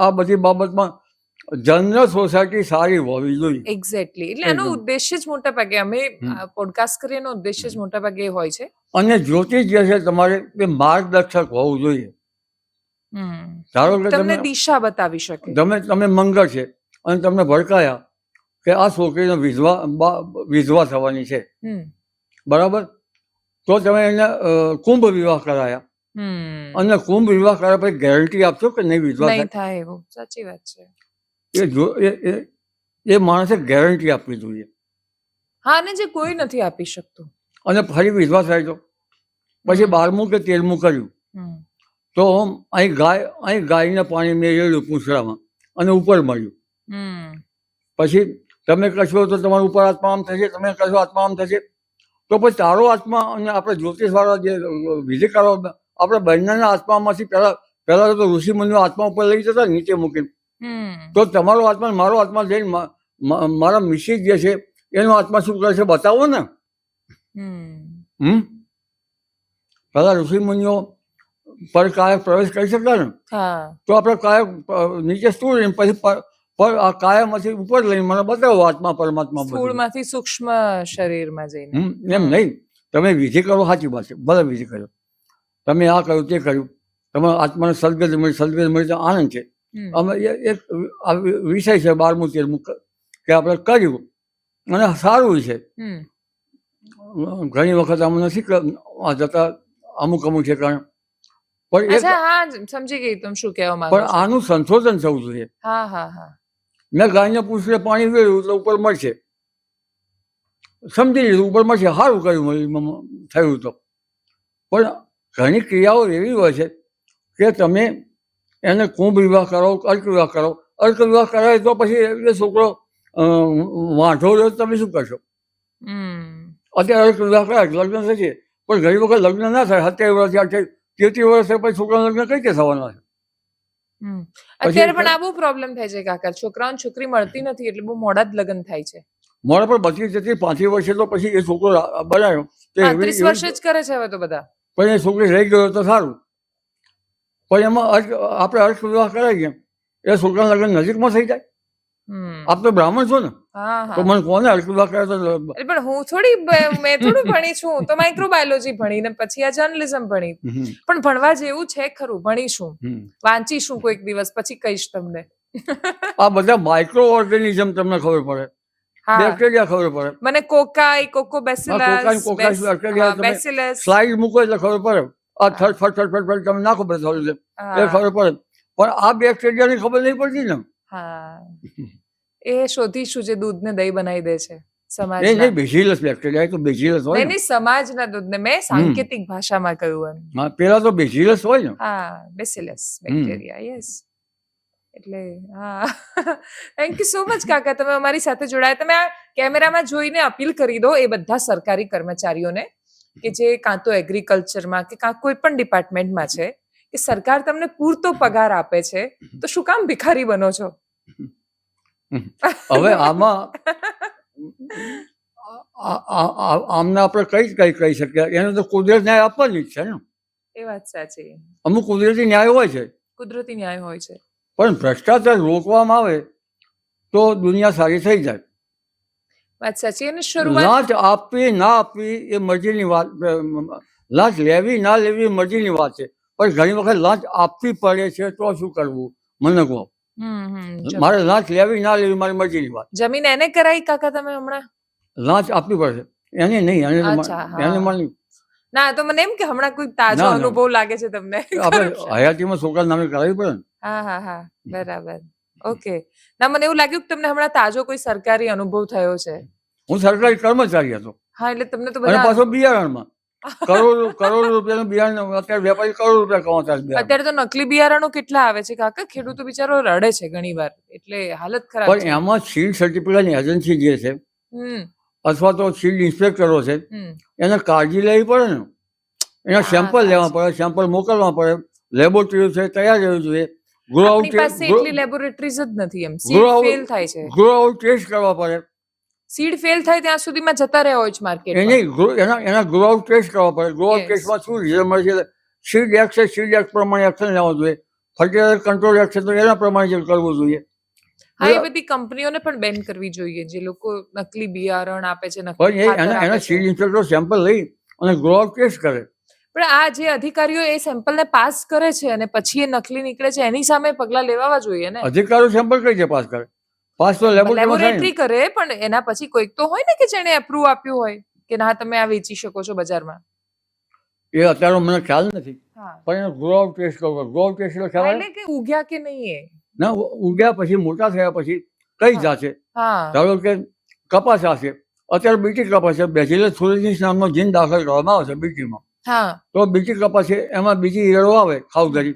આ બધી બાબતમાં જનરલ સોસાયટી સારી હોવી જોઈએ. એક્ઝેક્ટલી. એટલે આનો ઉદ્દેશ્ય જ મોટા ભાગે, અમે પોડકાસ્ટ કરીએ એનો ઉદ્દેશ્ય જ મોટા ભાગે હોય છે. અને જ્યોતિષ જે છે તમારે એ માર્ગદર્શક હોવું જોઈએ. ધારો કે તમને દિશા બતાવી શકે. તમે મંગળ છે અને તમને ભડકાયા કે આ છોકરીને વિધવા થવાની છે, બરાબર, તો તમે એને કુંભ વિવાહ કરાયા અને કુંભ વિવાહ કર્યા પછી ગેરંટી આપશો કે નહીં વિધવા થાય? એવું સાચી વાત છે. એ માણસે ગેરંટી આપવી જોઈએ. હા, અને જે કોઈ નથી આપી શકતું. અને ફરી વિધવા થાય તો પછી 12મું કે 13મું કર્યું તો અહીં ગાયને પાણી મેળવ્યું પૂંછડામાં અને ઉપર મળ્યું. પછી તમે કશો તો તમારું ઉપર આત્મા આમ થશે, તમે કશો આત્મા આમ થશે. તો પછી તારો આત્મા અને આપણે જ્યોતિષવાળા જે વિધિ કરવા આપણે બંનેના આત્મામાંથી પહેલા તો ઋષિ મુનિઓ આત્મા ઉપર લઈ જતા નીચે મૂકીને, તો તમારો આત્મા મારો આત્મા જઈને મારા મિસિસ જે છે એનો આત્મા શું કરે છે બતાવો ને. પેલા ઋષિ મુનિઓ પર કાયક પ્રવેશ કરી શકતા ને, તો આપણે કાયક નીચે સ્થૂળ રહીને પછી આ કાયામાંથી ઉપર લઈને મને બતાવો આત્મા પરમાત્મા સ્થૂળમાંથી સૂક્ષ્મ શરીરમાં જઈને. એમ નહીં, તમે વિધિ કરો સાચી વાત છે, ભલે વિધિ કરો, તમે આ કર્યું તે કર્યું, તમારા આત્માને સદગતિ મળી તો આનંદ છે. અમે એક વિષય છે 12મું 13મું કે આપણે કર્યું અને સારું છે. ઘણી વખત અમે નથી જતા અમુક છે કારણ સમજી ગઈ તમે શું કહેવા માંગો છો. પણ આનું સંશોધન થવું જોઈએ. મેં ગાયને પૂછીને પાણી વેળ્યું એટલે ઉપર મળશે, સમજી લીધું ઉપર મળશે, સારું કર્યું થયું તો. પણ ઘણી ક્રિયાઓ એવી હોય છે કે તમે એને કુંભ વિવાહ કરો, અર્ક વિવાહ કરો. અર્ક વિવાહ કરાય તો પછી એ છોકરો વાંઢો રહ્યો તમે શું કરશો? અત્યારે અર્ક વિવાહ કરાય લગ્ન થશે, પણ ઘણી વખત લગ્ન ના થાય, 27 વર્ષ 33 વર્ષ પછી છોકરાનું લગ્ન કઈ રીતે થવાના છે? અત્યારે પણ આ બહુ પ્રોબ્લેમ થાય છે કાકા, છોકરાઓને છોકરી મળતી નથી એટલે બહુ મોડા જ લગ્ન થાય છે. મોડા પણ 32 35 વર્ષે તો પછી એ છોકરો બનાવ્યો 30 વર્ષ જ કરે છે હવે તો બધા. પણ એ છોકરી રહી ગયો તો સારું. પણ એમાં આપણે અર્ક વિવાહ કરાવીએ એ છોકરાના લગ્ન નજીકમાં થઈ જાય. આપ તો બ્રાહ્મણ છો ને, તો મને કોને અર્ક વિવાહ કરે તો? પણ હું થોડી મેં થોડું ભણી છું, તો માઇક્રોબાયોલોજી ભણી ને પછી આ જર્નલિઝમ ભણી. પણ ભણવા જેવું છે ખરું, ભણીશું, વાંચીશું કોઈક દિવસ, પછી કહીશ તમને. આ બધા માઇક્રો ઓર્ગેનિઝમ તમને ખબર પડે, બેક્ટેરિયા ખબર પડે. મને કોકાઈ, કોકોબેસિલસ, સ્લાઇડ મૂકો એટલે ખબર પડે. આ ફટ તમે નાખો બધું એ ખબર પડે. પણ આ બેક્ટેરિયાની ખબર નહીં પડતી ને. એ શોધીશું જે દૂધને દહીં બનાવી દે છે. સમાજના બેસિલસ બેક્ટેરિયા તો બેસિલસ હોય ને, સમાજના દૂધને મેં સાંકેતિક ભાષામાં કહ્યું એમ. પેલા તો બેસિલસ હોય ને. Bacillus bacteria, yes. એટલે થેન્ક યુ સો મચ કાકા, તમે અમારી સાથે જોડાયા. તમે આ કેમેરામાં જોઈને અપીલ કરી દો એ બધા સરકારી કર્મચારીઓને કે જે કાં તો એગ્રીકલ્ચરમાં કે કાં કોઈ પણ ડિપાર્ટમેન્ટમાં છે, કે સરકાર તમને પૂરતો પગાર આપે છે તો શું કામ ભિખારી બનો છો? હવે આમાં આમને આપણે કઈ કહી શકીએ, એને તો કુદરત ન્યાય આપવાની જ છે ને. એ વાત સાચી. અમુક કુદરતી ન્યાય હોય છે, કુદરતી ન્યાય હોય છે. પણ ભ્રષ્ટાચાર રોકવામાં આવે તો દુનિયા સારી થઈ જાય. વાત સાચી. અને શરૂઆત લાંચ આપવી ના આપવી એ મરજીની વાત, લાંચ લેવી ના લેવી મરજીની વાત છે. પણ ઘણી વખત લાંચ આપવી પડે છે તો શું કરવું મને કહો. મારે લાંચ લેવી ના લેવી મારી મરજીની વાત. જમીન એને કરાઈ કાકા તમે હમણાં? લાંચ આપવી પડશે એને નહીં, એને મને ના. તો મને એમ કે હમણાં કોઈ તાજો અનુભવ લાગે છે તમને? આપણે હયાતીમાં છોકરા નામે કરાવી પડે ને. હા, બરાબર, ઓકે. ના, મને એવું લાગ્યું કે તમને હમણાં તાજો કોઈ સરકારી અનુભવ થયો છે. હું સરકારી કર્મચારી હતો. હા, એટલે તમને તો બધા પાછો બિયારણમાં કરોડ રૂપિયાનું બિયારણ, અત્યારે વેપારી કરોડ રૂપિયા કમાતા. અત્યારે તો નકલી બિયારણો કેટલા આવે છે કાકા, ખેડૂતો બિચારો રડે છે ઘણી વાર, એટલે હાલત ખરાબ છે. પણ એમાં સીડ સર્ટિફિકેટની એજન્સી જે છે અથવા તો સીડ ઇન્સ્પેક્ટરો છે એને કાળજી લેવી પડે ને. એના સેમ્પલ લેવા પડે, સેમ્પલ મોકલવા પડે, લેબોરેટરી છે તૈયાર રહેવું જોઈએ. ગ્રો આઉટ લેબોરેટરીઝ જ નથી, એમ સીડ ફેલ થાય છે. ગ્રો આઉટ ટેસ્ટ કરવા પડે. સીડ ફેલ થાય ત્યાં સુધીમાં જતા રહ્યા હોય છે માર્કેટમાં. એના ગ્રો આઉટ ટેસ્ટ કરવા પડે. ગ્રો આઉટ ટેસ્ટમાં શું રિઝલ્ટ મળે છે? સીડ એક્ટ છે, સીડ એક્ટ પ્રમાણે એક્શન લેવા જોઈએ. ફર્ટિલાઇઝર કંટ્રોલ એક્ટ છે તો એના પ્રમાણે કરવું જોઈએ. હા, એ બધી કંપનીઓને પણ બેન કરવી જોઈએ જે લોકો નકલી બિયારણ આપે છે. એના સીડ ઇન્સ્પેક્ટર સેમ્પલ લઈ અને ગ્રો આઉટ ટેસ્ટ કરે. પણ આ જે અધિકારીઓ એ સેમ્પલને પાસ કરે છે અને પછી એ નકલી નીકળે છે એની સામે પગલાં લેવા જોઈએ ને. અધિકારીઓ સેમ્પલ કઈ રીતે પાસ કરે? પાસ તો લેબોરેટરી કરે, પણ એના પછી કોઈક તો હોય ને કે જેને એપ્રુવ આપ્યું હોય કે ના તમે આ વેચી શકો છો બજારમાં. એ અત્યારે મને ખ્યાલ નથી, હા, પણ એનો ગ્રો આઉટ ટેસ્ટ કરવો. ગ્રો આઉટ ટેસ્ટ એટલે ખ્યાલ આવે એટલે કે ઉગ્યા કે નહીં એ. ના, ઉગ્યા પછી મોટા થયા પછી કઈ હા. જાશે? હા, ધારો કે કપાસ હશે, અત્યારે બીટી કપાસ છે, બેસિલસ thuringiensis નામનો જીન દાખલ કરવામાં આવે છે બીટીમાં. હા, તો બીટી કપાસ છે એમાં બીજી ઈયળો આવે ખાવધરી,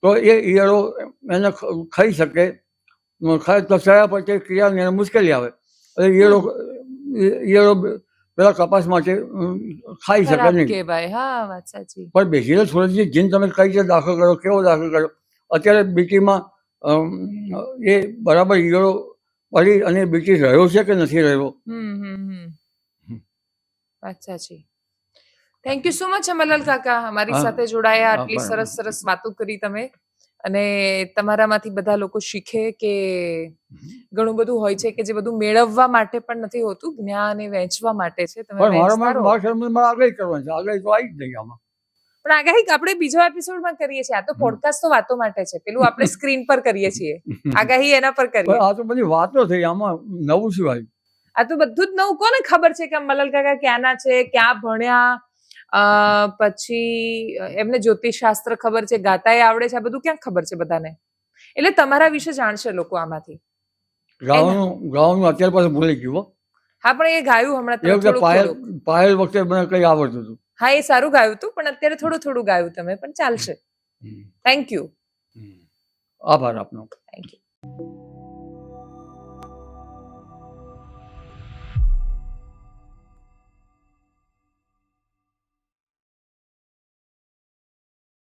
તો એ ઈયળો એને ખાઈ શકે, ખાય તો ચયા પછી ક્રિયાને એને મુશ્કેલી આવે. એટલે ઈયળો પેલા કપાસ માટે ખાઈ શકે ખરાબ નહીં. કહેવાય. હા, વાત સાચી. પણ બેસિલસ thuringiensis જીન તમે કઈ રીતે દાખલ કરો, કેવો દાખલ કરો? અત્યારે બીટીમાં એ બરાબર ઈયળો પડી અને બીટી રહ્યો છે કે નથી રહ્યો? વાત સાચી. Thank you so much Amarlal કાકા, અમારી હા. સાથે જોડાયા, હા, આટલી બરાબર. સરસ વાતો કરી તમે, અને તમારામાંથી બધા લોકો શીખે કે ઘણું બધું હોય છે કે જે બધું મેળવવા માટે પણ નથી હોતું, જ્ઞાન એ વહેંચવા માટે છે. તમે પણ વહેંચતા રહો. મારા ખ્યાલમાં આગાહી કરવાની છે, આગાહી તો આવી જ નહીં આમાં. પણ આગાહી આપણે બીજા એપિસોડમાં કરીએ છીએ. આ તો પોડકાસ્ટ તો વાતો માટે છે, પેલું આપણે સ્ક્રીન પર કરીએ છીએ, આગાહી એના પર કરીએ. પણ આ તો બધી વાતો થઈ, આમાં નવું શું આવ્યું? આ તો બધું જ નવું. કોને ખબર છે કે મલલ કાકા ક્યાંના છે, ક્યાં ભણ્યા, પછી એમને જ્યોતિષશાસ્ત્ર ખબર છે, ગાતાએ આવડે છે, આ બધું ક્યાં ખબર છે બધાને? એટલે તમારા વિશે જાણશે લોકો આમાંથી. ગાવાનું અત્યારે પાછું ભૂલી ગયું હો. હા, પણ એ ગાયું હમણાં એ વખતે થોડું. પાયલ વખતે મને કઈ આવડતું હતું. હા, એ સારું ગાયું હતું, પણ અત્યારે થોડું ગાયું તમે, પણ ચાલશે. Thank you. આભાર આપનો. Thank you.